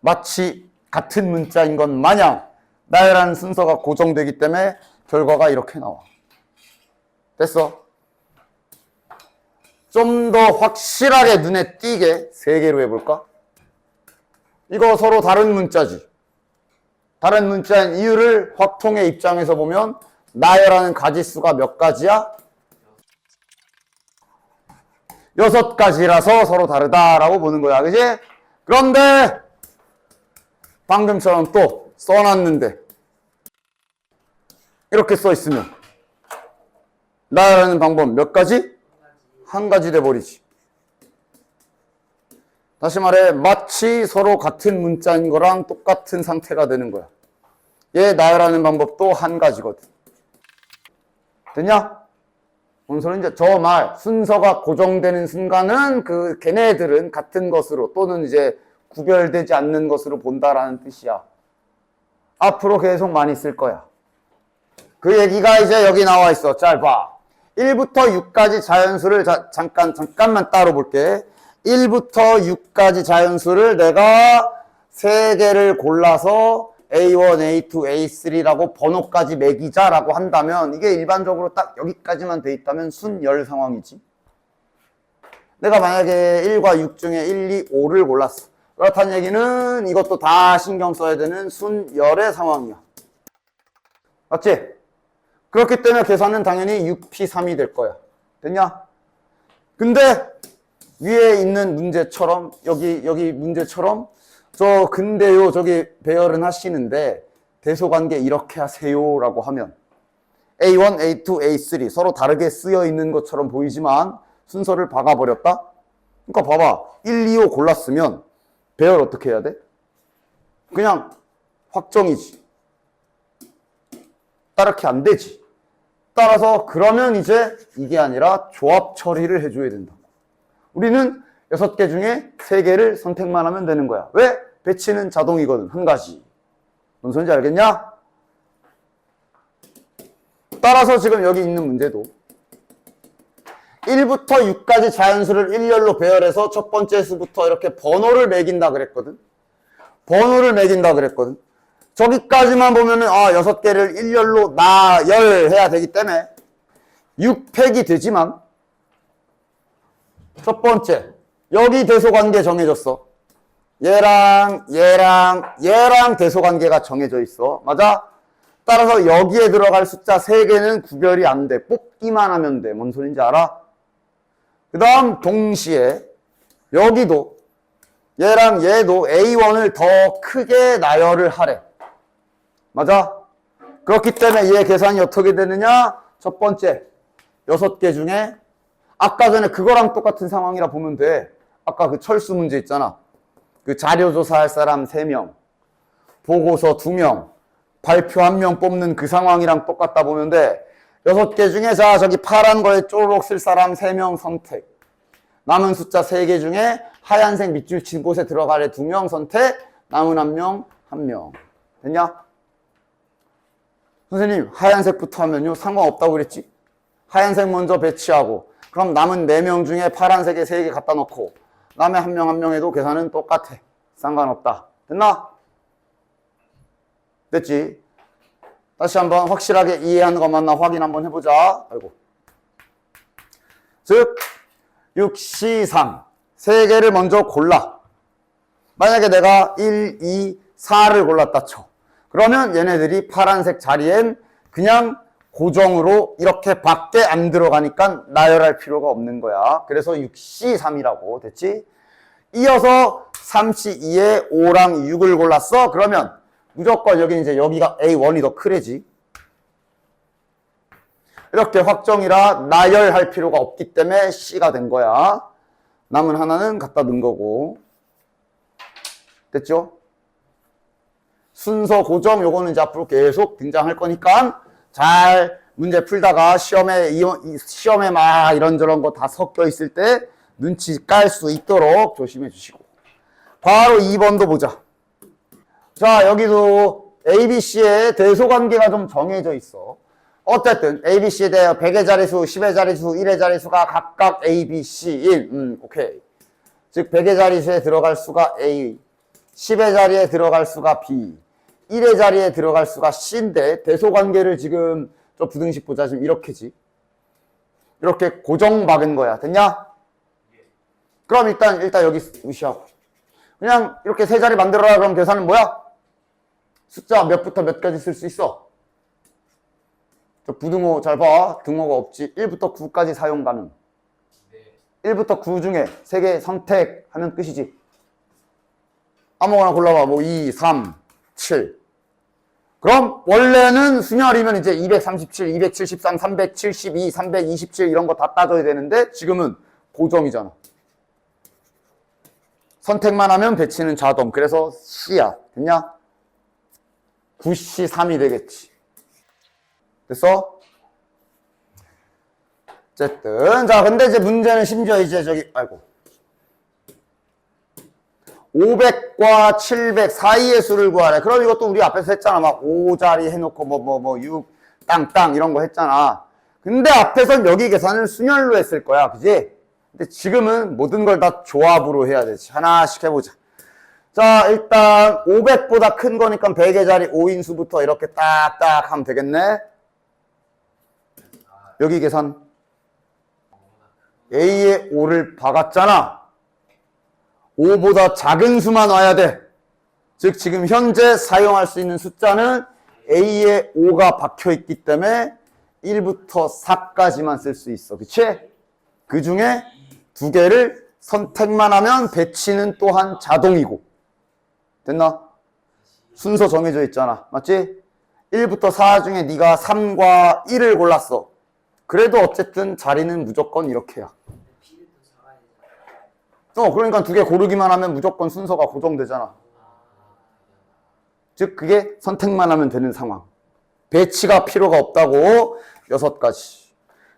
마치 같은 문자인 것 마냥 나열하는 순서가 고정되기 때문에 결과가 이렇게 나와. 됐어? 좀 더 확실하게 눈에 띄게 3개로 해볼까? 이거 서로 다른 문자지. 다른 문자인 이유를 확통의 입장에서 보면 나열하는 가지수가 몇 가지야? 6가지라서 서로 다르다라고 보는 거야. 그지? 그런데 방금처럼 또 써놨는데 이렇게 써있으면 나열하는 방법 몇 가지? 한 가지 돼버리지. 다시 말해 마치 서로 같은 문자인 거랑 똑같은 상태가 되는 거야. 얘 나열하는 방법도 한 가지거든. 됐냐? 원소는 이제 저 말, 순서가 고정되는 순간은 걔네들은 같은 것으로 또는 이제 구별되지 않는 것으로 본다라는 뜻이야. 앞으로 계속 많이 쓸 거야. 그 얘기가 이제 여기 나와 있어. 잘 봐. 1부터 6까지 자연수를 잠깐만 따로 볼게. 1부터 6까지 자연수를 내가 3개를 골라서 A1, A2, A3라고 번호까지 매기자라고 한다면 이게 일반적으로 딱 여기까지만 돼 있다면 순열 상황이지. 내가 만약에 1과 6 중에 1, 2, 5를 골랐어. 그렇다는 얘기는 이것도 다 신경 써야 되는 순열의 상황이야. 맞지? 그렇기 때문에 계산은 당연히 6P3이 될 거야. 됐냐? 근데 위에 있는 문제처럼 여기 문제처럼 근데요 저기 배열은 하시는데 대소관계 이렇게 하세요 라고 하면 A1, A2, A3 서로 다르게 쓰여 있는 것처럼 보이지만 순서를 박아버렸다? 그러니까 봐봐 1, 2, 5 골랐으면 배열 어떻게 해야 돼? 그냥 확정이지. 따르게 안 되지. 따라서 그러면 이제 이게 아니라 조합 처리를 해줘야 된다. 우리는 6개 중에 3개를 선택만 하면 되는 거야. 왜? 배치는 자동이거든. 한 가지. 뭔 소리인지 알겠냐? 따라서 지금 여기 있는 문제도 1부터 6까지 자연수를 일렬로 배열해서 첫 번째 수부터 이렇게 번호를 매긴다 그랬거든. 번호를 매긴다 그랬거든. 저기까지만 보면은 6개를 일렬로 나열해야 되기 때문에 6팩이 되지만 첫 번째 여기 대소관계 정해졌어. 얘랑 대소관계가 정해져 있어. 맞아? 따라서 여기에 들어갈 숫자 3개는 구별이 안 돼. 뽑기만 하면 돼. 뭔 소린지 알아? 그 다음 동시에 여기도 얘랑 얘도 A1을 더 크게 나열을 하래. 맞아? 그렇기 때문에 얘 계산이 어떻게 되느냐? 첫 번째 6개 중에 아까 전에 그거랑 똑같은 상황이라 보면 돼. 아까 그 철수 문제 있잖아. 그 자료조사할 사람 3명, 보고서 2명, 발표 1명 뽑는 그 상황이랑 똑같다 보면 돼. 6개 중에 자 저기 파란 거에 쪼록 쓸 사람 3명 선택. 남은 숫자 3개 중에 하얀색 밑줄 친 곳에 들어갈 애 2명 선택. 남은 1명, 1명. 됐냐? 선생님 하얀색부터 하면요 상관없다고 그랬지? 하얀색 먼저 배치하고 그럼 남은 4명 중에 파란색에 3개 갖다 놓고 남의 1명 1명에도 계산은 똑같아. 상관없다. 됐나? 됐지? 다시 한번 확실하게 이해하는 것만 확인 한번 해보자. 아이고. 즉 6, C, 3 3개를 먼저 골라. 만약에 내가 1, 2, 4를 골랐다 쳐. 그러면 얘네들이 파란색 자리엔 그냥 고정으로 이렇게 밖에 안 들어가니까 나열할 필요가 없는 거야. 그래서 6C3이라고 됐지? 이어서 3C2에 5랑 6을 골랐어. 그러면 무조건 여기가 A1이 더 크래지. 이렇게 확정이라 나열할 필요가 없기 때문에 C가 된 거야. 남은 하나는 갖다 넣은 거고. 됐죠? 순서 고정 요거는 이제 앞으로 계속 등장할 거니까 잘 문제 풀다가 시험에 막 이런저런 거 다 섞여 있을 때 눈치 깔 수 있도록 조심해 주시고. 바로 2번도 보자. 자, 여기도 ABC의 대소관계가 좀 정해져 있어. 어쨌든 ABC에 대해 100의 자리수, 10의 자리수, 1의 자리수가 각각 A, B, C인 오케이. 즉 100의 자리수에 들어갈 수가 A, 10의 자리에 들어갈 수가 B, 1의 자리에 들어갈 수가 C인데 대소관계를 지금 저 부등식 보자. 지금 이렇게지. 이렇게 고정 박은 거야. 됐냐? 그럼 일단 여기 무시하고 그냥 이렇게 세 자리 만들어라. 그럼 계산은 뭐야? 숫자 몇부터 몇까지 쓸 수 있어? 저 부등호 잘 봐. 등호가 없지. 1부터 9까지 사용 가능. 1부터 9 중에 3개 선택하는 뜻이지. 아무거나 골라봐. 뭐 2, 3, 7. 그럼 원래는 순열이면 이제 237, 273, 372, 327 이런 거 다 따져야 되는데 지금은 고정이잖아. 선택만 하면 배치는 자동. 그래서 C야. 됐냐? 9C 3이 되겠지. 됐어? 어쨌든 자 근데 이제 문제는 심지어 이제 저기 아이고 500과 700 사이의 수를 구하래. 그럼 이것도 우리 앞에서 했잖아. 막 5자리 해놓고 뭐 6 땅땅 이런 거 했잖아. 근데 앞에선 여기 계산을 순열로 했을 거야. 그지? 근데 지금은 모든 걸 다 조합으로 해야 되지. 하나씩 해보자. 자 일단 500보다 큰 거니까 100의 자리 5인수부터 이렇게 딱딱 하면 되겠네. 여기 계산 A의 5를 박았잖아. 5보다 작은 수만 와야 돼. 즉 지금 현재 사용할 수 있는 숫자는 A에 5가 박혀있기 때문에 1부터 4까지만 쓸 수 있어. 그치? 그 중에 두 개를 선택만 하면 배치는 또한 자동이고. 됐나? 순서 정해져 있잖아. 맞지? 1부터 4 중에 네가 3과 1을 골랐어. 그래도 어쨌든 자리는 무조건 이렇게야. 그러니까 두 개 고르기만 하면 무조건 순서가 고정되잖아. 즉 그게 선택만 하면 되는 상황. 배치가 필요가 없다고 6가지.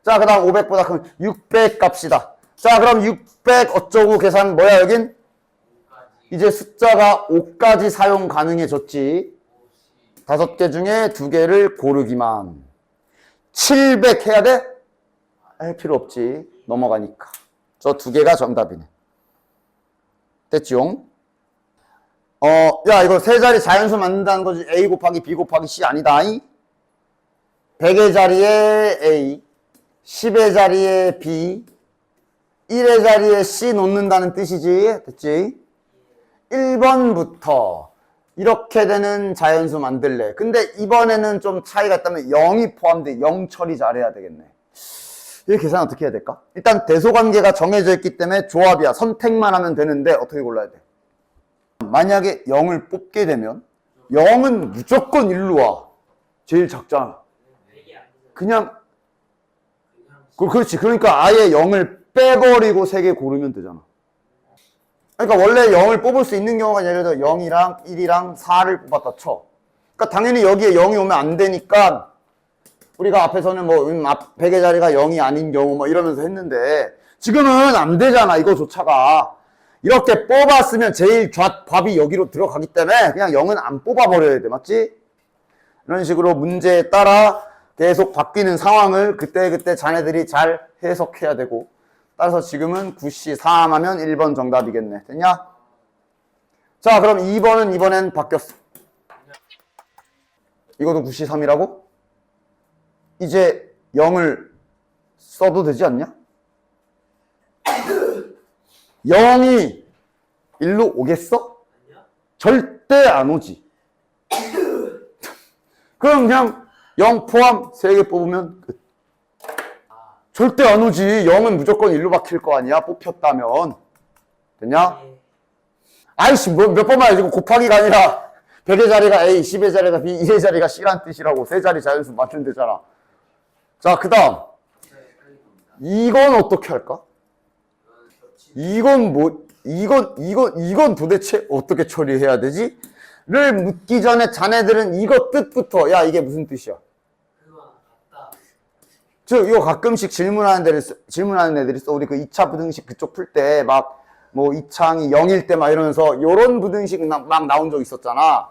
자, 그 다음 500보다 큰 600 갑시다. 자, 그럼 600 어쩌고 계산 뭐야 여긴? 이제 숫자가 5까지 사용 가능해졌지. 5개 중에 2개를 고르기만. 700 해야 돼? 할 필요 없지. 넘어가니까. 저 2개가 정답이네. 됐지용? 야, 이거 세 자리 자연수 만든다는 거지. A 곱하기 B 곱하기 C 아니다. 100의 자리에 A, 10의 자리에 B, 1의 자리에 C 놓는다는 뜻이지. 됐지? 1번부터 이렇게 되는 자연수 만들래. 근데 이번에는 좀 차이가 있다면 0이 포함돼. 0 처리 잘해야 되겠네. 이 계산 어떻게 해야 될까? 일단 대소관계가 정해져 있기 때문에 조합이야. 선택만 하면 되는데 어떻게 골라야 돼? 만약에 0을 뽑게 되면 0은 무조건 일로 와. 제일 작잖아. 그냥 그렇지. 그러니까 아예 0을 빼버리고 3개 고르면 되잖아. 그러니까 원래 0을 뽑을 수 있는 경우가 예를 들어 0이랑 1이랑 4를 뽑았다 쳐. 그러니까 당연히 여기에 0이 오면 안 되니까 우리가 앞에서는 뭐 100의 자리가 0이 아닌 경우 뭐 이러면서 했는데 지금은 안 되잖아. 이거조차가. 이렇게 뽑았으면 제일 밥이 여기로 들어가기 때문에 그냥 0은 안 뽑아버려야 돼. 맞지? 이런 식으로 문제에 따라 계속 바뀌는 상황을 그때그때 자네들이 잘 해석해야 되고 따라서 지금은 9C 3 하면 1번 정답이겠네. 됐냐? 자, 그럼 2번은 이번엔 바뀌었어. 이것도 9C 3이라고? 이제 0을 써도 되지 않냐? 0이 1로 오겠어? 절대 안 오지. 그럼 그냥 0 포함 3개 뽑으면 끝. 절대 안 오지. 0은 무조건 1로 박힐 거 아니야? 뽑혔다면. 됐냐? 아이씨, 몇 번 말해. 이거 곱하기가 아니라 100의 자리가 A, 10의 자리가 B, 1의 자리가 C란 뜻이라고. 세 자리 자연수 맞추면 되잖아. 자, 그 다음. 이건 어떻게 할까? 이건 도대체 어떻게 처리해야 되지? 를 묻기 전에 자네들은 이거 뜻부터, 야, 이게 무슨 뜻이야? 이거 가끔씩 질문하는 애들이 있어. 우리 그 2차 부등식 그쪽 풀 때 뭐 2차항이 0일 때 막 이러면서 요런 부등식 막 나온 적 있었잖아.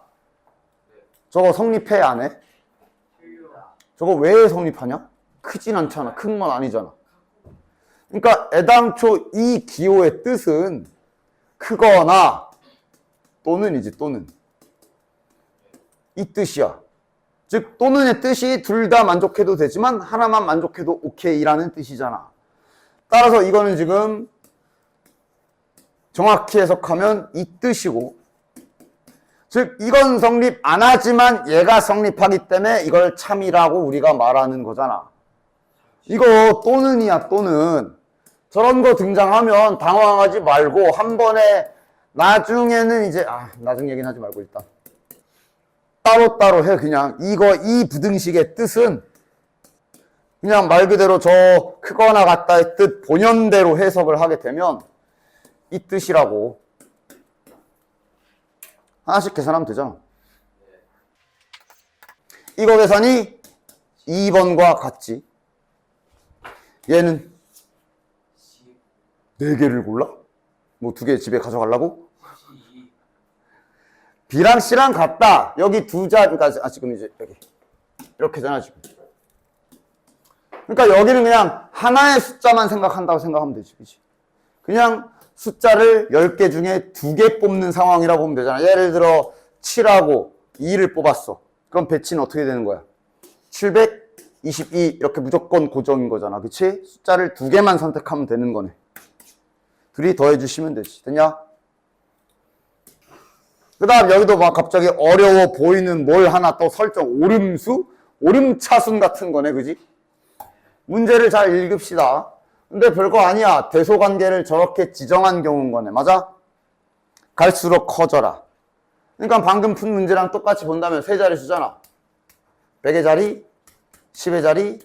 저거 성립해, 안 해? 저거 왜 성립하냐? 크진 않잖아. 큰 건 아니잖아. 그러니까 애당초 이 기호의 뜻은 크거나 또는이지, 또는. 이 뜻이야. 즉 또는의 뜻이 둘 다 만족해도 되지만 하나만 만족해도 오케이라는 뜻이잖아. 따라서 이거는 지금 정확히 해석하면 이 뜻이고 즉 이건 성립 안 하지만 얘가 성립하기 때문에 이걸 참이라고 우리가 말하는 거잖아. 이거 또는이야. 또는. 저런 거 등장하면 당황하지 말고 한 번에 나중에는 이제 나중 얘기는 하지 말고 일단 따로따로 해. 그냥 이 부등식의 뜻은 그냥 말 그대로 저 크거나 같다의 뜻 본연대로 해석을 하게 되면 이 뜻이라고 하나씩 계산하면 되잖아. 이거 계산이 2번과 같지. 얘는 4개를 골라? 뭐 2개 집에 가져가려고? B랑 C랑 같다. 여기 두 자리, 그러니까 지금 이제 여기 이렇게잖아 지금. 그러니까 여기는 그냥 하나의 숫자만 생각한다고 생각하면 되지, 그치? 그냥 숫자를 10개 중에 2개 뽑는 상황이라고 보면 되잖아. 예를 들어 7하고 2를 뽑았어. 그럼 배치는 어떻게 되는 거야? 722 이렇게 무조건 고정인 거잖아, 그치? 숫자를 2개만 선택하면 되는 거네. 둘이 더해주시면 되지. 됐냐? 그 다음 여기도 막 갑자기 어려워 보이는 뭘 하나 또 설정. 오름수? 오름차순 같은 거네, 그지? 문제를 잘 읽읍시다. 근데 별거 아니야. 대소관계를 저렇게 지정한 경우인 거네. 맞아? 갈수록 커져라. 그러니까 방금 푼 문제랑 똑같이 본다면 세 자리 수잖아. 100의 자리, 10의 자리,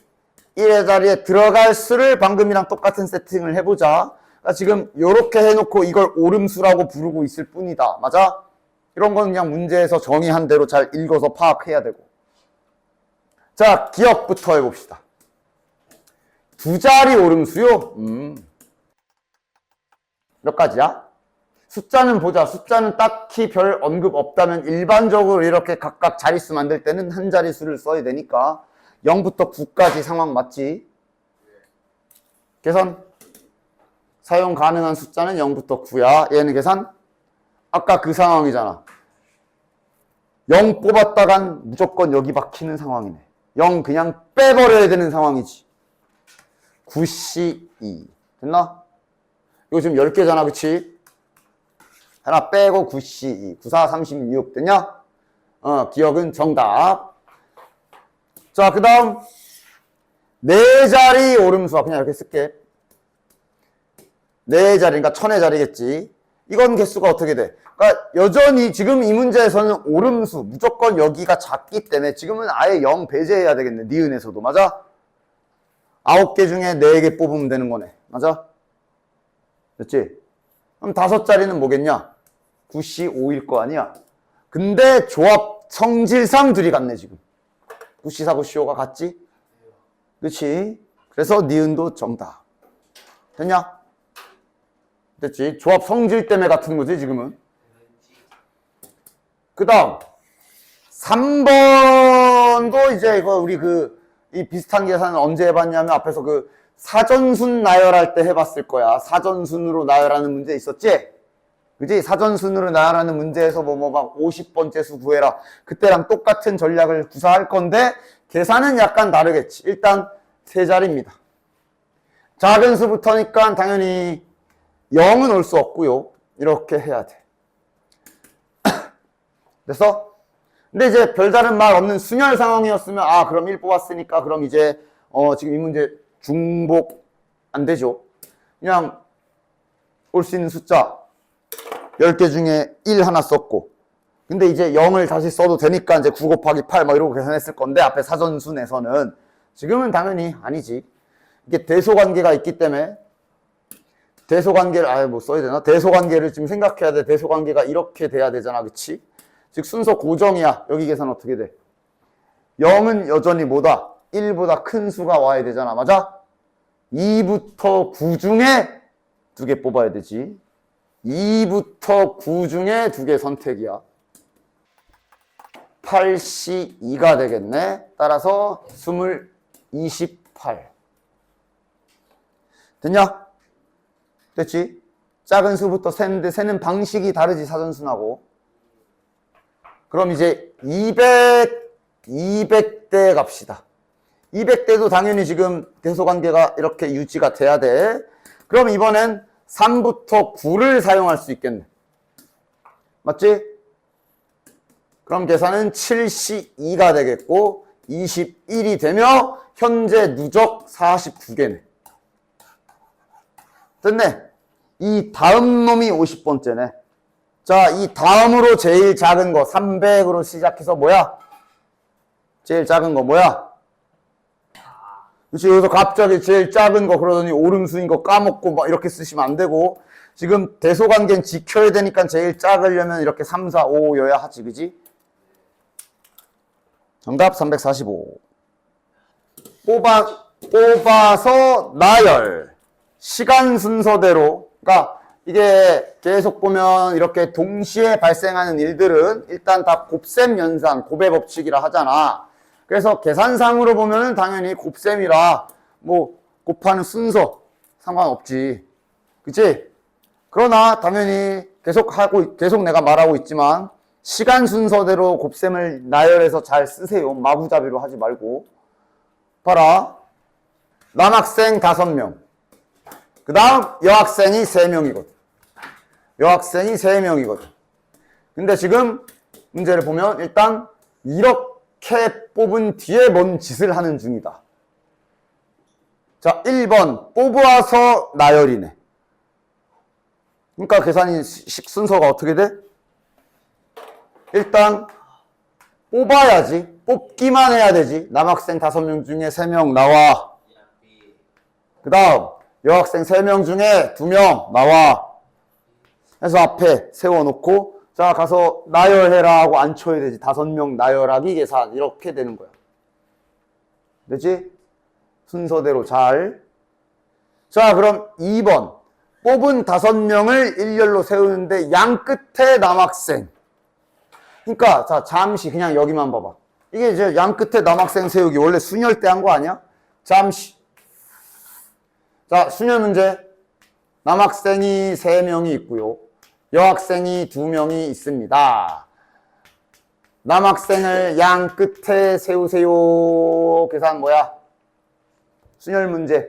1의 자리에 들어갈 수를 방금이랑 똑같은 세팅을 해보자. 그러니까 지금 이렇게 해놓고 이걸 오름수라고 부르고 있을 뿐이다. 맞아? 이런 건 그냥 문제에서 정의한 대로 잘 읽어서 파악해야 되고. 자, 기억부터 해봅시다. 두 자리 오름수요? 몇 가지야? 숫자는 보자. 숫자는 딱히 별 언급 없다면 일반적으로 이렇게 각각 자릿수 만들 때는 한 자릿수를 써야 되니까 0부터 9까지 상황 맞지? 계산. 사용 가능한 숫자는 0부터 9야. 얘는 계산. 아까 그 상황이잖아. 0 뽑았다간 무조건 여기 박히는 상황이네. 0 그냥 빼버려야 되는 상황이지. 9C2 됐나? 이거 지금 10개잖아, 그치? 하나 빼고 9C2 94 36 됐냐? 기억은 정답. 자, 그 다음 네 자리 오름수와 그냥 이렇게 쓸게. 네 자리, 그러니까 1000의 자리겠지. 이건 개수가 어떻게 돼? 그러니까 여전히 지금 이 문제에서는 오름수 무조건 여기가 작기 때문에 지금은 아예 0 배제해야 되겠네. 니은에서도. 맞아? 9개 중에 4개 뽑으면 되는 거네. 맞아? 됐지? 그럼 5자리는 뭐겠냐? 9C5일 거 아니야? 근데 조합 성질상 둘이 같네 지금. 9C4, 9C5가 같지? 그치? 그래서 니은도 정답. 됐냐? 됐지? 조합 성질 때문에 같은 거지 지금은. 그 다음 3번도 이제 이거 우리 이 비슷한 계산은 언제 해봤냐면 앞에서 그 사전순 나열할 때 해봤을 거야. 사전순으로 나열하는 문제 있었지? 그지? 사전순으로 나열하는 문제에서 막 50번째 수 구해라. 그때랑 똑같은 전략을 구사할 건데 계산은 약간 다르겠지. 일단 세 자리입니다. 작은 수부터니까 당연히 0은 올 수 없고요. 이렇게 해야 돼. 됐어? 근데 이제 별다른 말 없는 순열 상황이었으면 그럼 1 뽑았으니까 그럼 이제 지금 이 문제 중복 안 되죠. 그냥 올 수 있는 숫자 10개 중에 1 하나 썼고 근데 이제 0을 다시 써도 되니까 이제 9 곱하기 8 막 이러고 계산했을 건데 앞에 사전순에서는 지금은 당연히 아니지. 이게 대소관계가 있기 때문에 대소관계를 뭐 써야 되나? 대소관계를 지금 생각해야 돼. 대소관계가 이렇게 돼야 되잖아. 그치? 즉 순서 고정이야. 여기 계산 어떻게 돼? 0은 여전히 뭐다? 1보다 큰 수가 와야 되잖아. 맞아? 2부터 9 중에 2개 뽑아야 되지. 2부터 9 중에 2개 선택이야. 8C2가 되겠네. 따라서 28. 됐냐? 됐지? 작은 수부터 세는데 세는 방식이 다르지, 사전순하고. 그럼 이제 200대 갑시다. 200대도 당연히 지금 대소관계가 이렇게 유지가 돼야 돼. 그럼 이번엔 3부터 9를 사용할 수 있겠네. 맞지? 그럼 계산은 7C2가 되겠고 21이 되며 현재 누적 49개네. 됐네. 이 다음 놈이 50번째네. 자, 이 다음으로 제일 작은 거 300으로 시작해서 뭐야? 제일 작은 거 뭐야? 그치, 여기서 갑자기 제일 작은 거 그러더니 오름수인 거 까먹고 막 이렇게 쓰시면 안 되고 지금 대소관계는 지켜야 되니까 제일 작으려면 이렇게 3, 4, 5여야 하지, 그지? 정답 345. 뽑아서 나열. 시간 순서대로. 그러니까 이게 계속 보면 이렇게 동시에 발생하는 일들은 일단 다 곱셈 연산, 곱의 법칙이라 하잖아. 그래서 계산상으로 보면은 당연히 곱셈이라 뭐 곱하는 순서 상관없지. 그치? 그러나 당연히 계속 내가 말하고 있지만 시간 순서대로 곱셈을 나열해서 잘 쓰세요. 마구잡이로 하지 말고. 봐라. 남학생 5명. 그 다음 여학생이 3명이거든. 여학생이 3명이거든. 근데 지금 문제를 보면 일단 이렇게 뽑은 뒤에 뭔 짓을 하는 중이다. 자, 1번 뽑아서 나열이네. 그러니까 계산이 순서가 어떻게 돼? 일단 뽑아야지. 뽑기만 해야 되지. 남학생 5명 중에 3명 나와. 그 다음 여학생 3명 중에 2명 나와. 해서 앞에 세워놓고 자 가서 나열해라 하고 안 쳐야 되지. 5명 나열하기 계산 이렇게 되는 거야. 되지? 순서대로 잘. 자 그럼 2번 뽑은 5명을 일렬로 세우는데 양 끝에 남학생. 그러니까 자 잠시 그냥 여기만 봐봐. 이게 이제 양 끝에 남학생 세우기 원래 순열 때 한 거 아니야? 잠시. 자 순열 문제. 남학생이 3명이 있고요. 여학생이 2명이 있습니다. 남학생을 양 끝에 세우세요. 계산 뭐야? 순열 문제.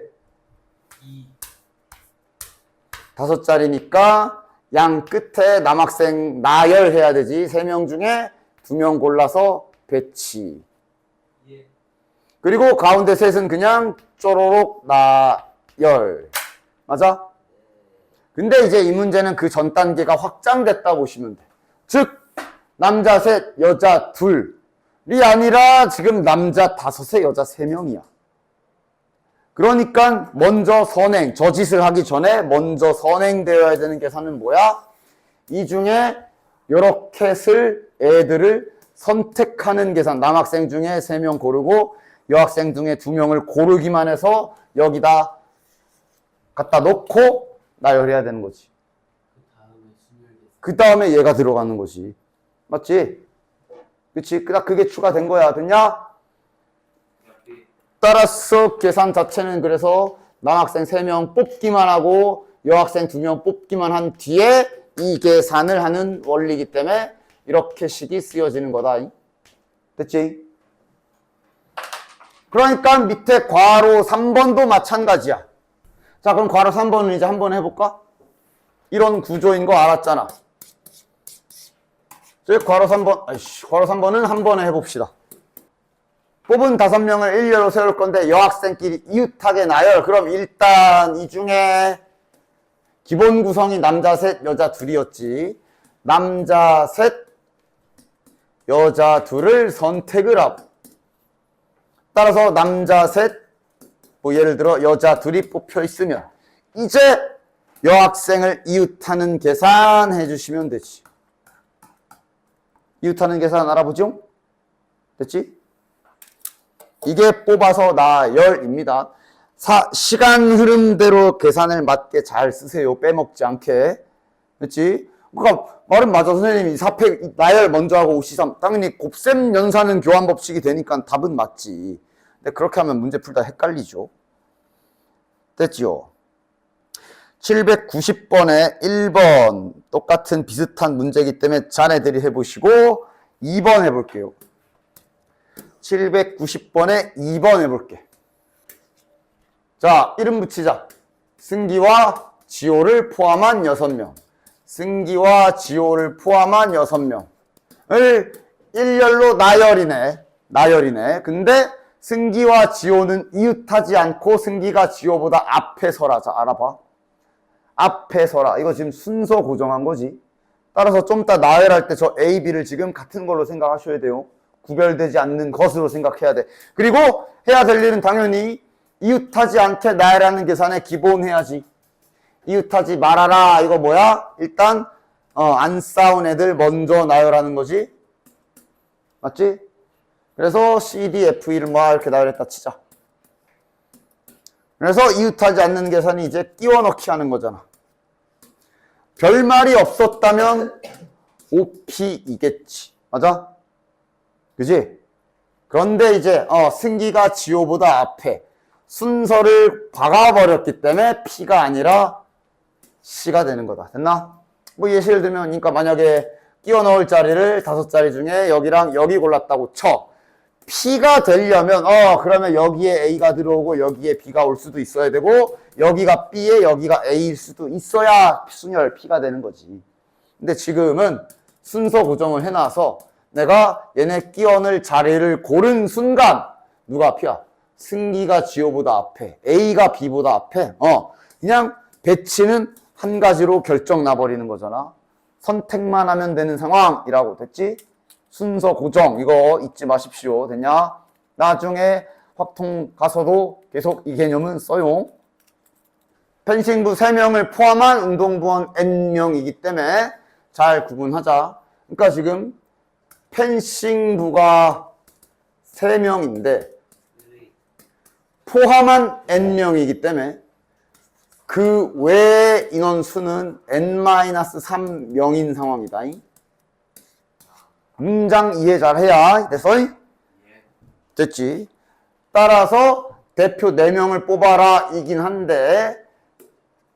5자리니까 양 끝에 남학생 나열해야 되지. 3명 중에 2명 골라서 배치. 그리고 가운데 셋은 그냥 쪼로록 나열. 맞아? 근데 이제 이 문제는 그 전 단계가 확장됐다 보시면 돼. 즉 남자 셋, 여자 둘이 아니라 지금 남자 5에 여자 3명이야. 그러니까 먼저 선행, 저 짓을 하기 전에 먼저 선행되어야 되는 계산은 뭐야? 이 중에 이렇게 쓸 애들을 선택하는 계산. 남학생 중에 3명 고르고 여학생 중에 2명을 고르기만 해서 여기다 갖다 놓고 나열해야 되는 거지. 그 다음에 얘가 들어가는 거지. 맞지? 그치? 그게 추가된 거야. 됐냐? 따라서 계산 자체는 그래서 남학생 3명 뽑기만 하고 여학생 2명 뽑기만 한 뒤에 이 계산을 하는 원리이기 때문에 이렇게 식이 쓰여지는 거다. 됐지? 그러니까 밑에 괄호 3번도 마찬가지야. 자, 그럼 괄호 3번은 이제 한번 해볼까? 이런 구조인 거 알았잖아. 저기 괄호 3번, 괄호 3번은 한 번에 해봅시다. 뽑은 5명을 일렬로 세울 건데 여학생끼리 이웃하게 나열. 그럼 일단 이 중에 기본 구성이 남자 셋, 여자 둘이었지. 남자 셋, 여자 둘을 선택을 하고 따라서 남자 셋, 뭐 예를 들어 여자 둘이 뽑혀 있으면 이제 여학생을 이웃하는 계산 해주시면 되지. 이웃하는 계산 알아보죠? 됐지? 이게 뽑아서 나열입니다. 시간 흐름대로 계산을 맞게 잘 쓰세요. 빼먹지 않게. 그렇지? 그러니까 말은 맞아. 선생님이 4팩 나열 먼저 하고 5C3 당연히 곱셈 연산은 교환 법칙이 되니까 답은 맞지. 근데 그렇게 하면 문제 풀다 헷갈리죠. 됐지요? 790번에 1번 똑같은 비슷한 문제이기 때문에 자네들이 해보시고 2번 해볼게요. 790번에 2번 해볼게. 자, 이름 붙이자. 승기와 지호를 포함한 6명. 승기와 지호를 포함한 6명을 일렬로 나열이네. 근데 승기와 지호는 이웃하지 않고 승기가 지호보다 앞에 서라. 자, 알아봐. 앞에 서라. 이거 지금 순서 고정한 거지. 따라서 좀 이따 나열할 때 저 A, B를 지금 같은 걸로 생각하셔야 돼요. 구별되지 않는 것으로 생각해야 돼. 그리고 해야 될 일은 당연히 이웃하지 않게 나열하는 계산에 기본 해야지. 이웃하지 말아라. 이거 뭐야? 일단 안 싸운 애들 먼저 나열하는 거지. 맞지? 그래서 CDFE를 뭐 이렇게 나열했다 치자. 그래서 이웃하지 않는 계산이 이제 끼워 넣기 하는 거잖아. 별말이 없었다면 OP이겠지. 맞아? 그지? 그런데 이제 승기가 지호보다 앞에 순서를 박아버렸기 때문에 P가 아니라 C가 되는 거다. 됐나? 뭐 예시를 들면, 그러니까 만약에 끼워 넣을 자리를 5자리 중에 여기랑 여기 골랐다고 쳐. P가 되려면 그러면 여기에 A가 들어오고 여기에 B가 올 수도 있어야 되고 여기가 B에 여기가 A일 수도 있어야 순열 P가 되는 거지. 근데 지금은 순서 고정을 해놔서 내가 얘네 끼워 넣을 자리를 고른 순간 누가 P야? 승기가 지호보다 앞에, A가 B보다 앞에. 그냥 배치는 한 가지로 결정 나버리는 거잖아. 선택만 하면 되는 상황이라고 됐지? 순서 고정 이거 잊지 마십시오. 됐냐? 나중에 확통 가서도 계속 이 개념은 써용. 펜싱부 3명을 포함한 운동부원 N명이기 때문에 잘 구분하자. 그러니까 지금 펜싱부가 3명인데 포함한 N명이기 때문에 그 외의 인원수는 N-3명인 상황이다. 문장 이해 잘 해야 됐어? 됐지? 따라서 대표 4명을 뽑아라 이긴 한데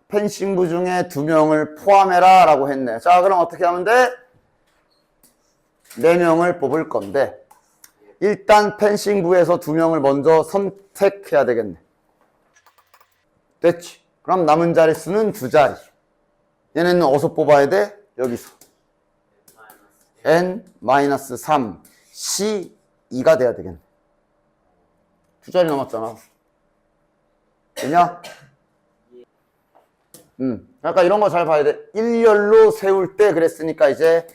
펜싱부 중에 2명을 포함해라 라고 했네. 자, 그럼 어떻게 하면 돼? 4명을 뽑을 건데 일단 펜싱부에서 2명을 먼저 선택해야 되겠네. 됐지? 그럼 남은 자릿수는 2자리. 얘네는 어디서 뽑아야 돼? 여기서. N-3, C2가 돼야 되겠네. 2자리 남았잖아. 되냐? 그러니까 이런 거 잘 봐야 돼. 일렬로 세울 때 그랬으니까 이제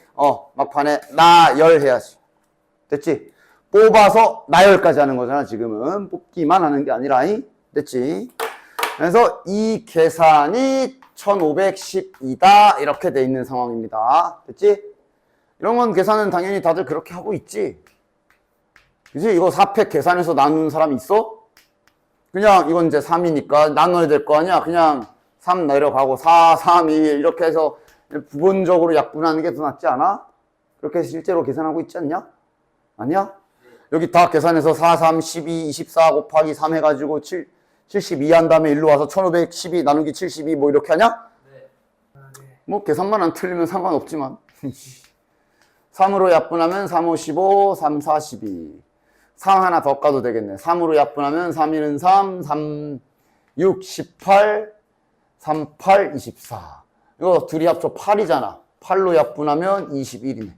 막판에 나열 해야지. 됐지? 뽑아서 나열까지 하는 거잖아. 지금은 뽑기만 하는 게 아니라. 됐지? 그래서 이 계산이 1512다 이렇게 돼 있는 상황입니다. 됐지? 이런 건 계산은 당연히 다들 그렇게 하고 있지. 그치? 이거 4팩 계산해서 나누는 사람 있어? 그냥 이건 이제 3이니까 나눠야 될 거 아니야. 그냥 3 내려가고 4, 3, 2 이렇게 해서 부분적으로 약분하는 게 더 낫지 않아? 그렇게 실제로 계산하고 있지 않냐? 아니야? 여기 다 계산해서 4, 3, 12, 24 곱하기 3 해가지고 72 한 다음에 일로 와서 1512 나누기 72 뭐 이렇게 하냐? 뭐 계산만 안 틀리면 상관없지만 3으로 약분하면 3, 5, 15, 3, 4, 12 3 하나 더 까도 되겠네. 3으로 약분하면 3, 1은 3, 3, 6, 18 3, 8, 24 이거 둘이 합쳐 8이잖아. 8로 약분하면 21이네.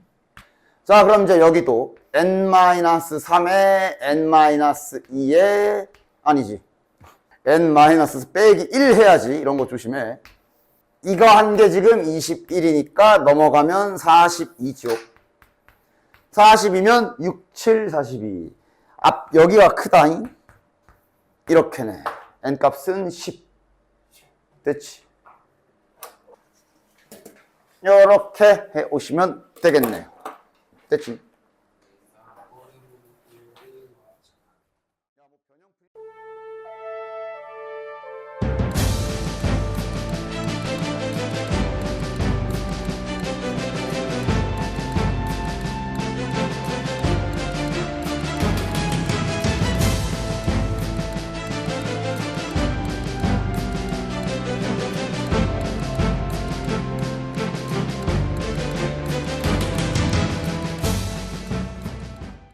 자, 그럼 이제 여기도 N-3에 N-2에 아니지 N- 빼기 1 해야지. 이런 거 조심해. 이거 한 게 지금 21이니까 넘어가면 42죠. 40이면 6, 7, 42. 여기가 크다잉. 이렇게네. N값은 10. 됐지? 이렇게 해 오시면 되겠네요. 됐지?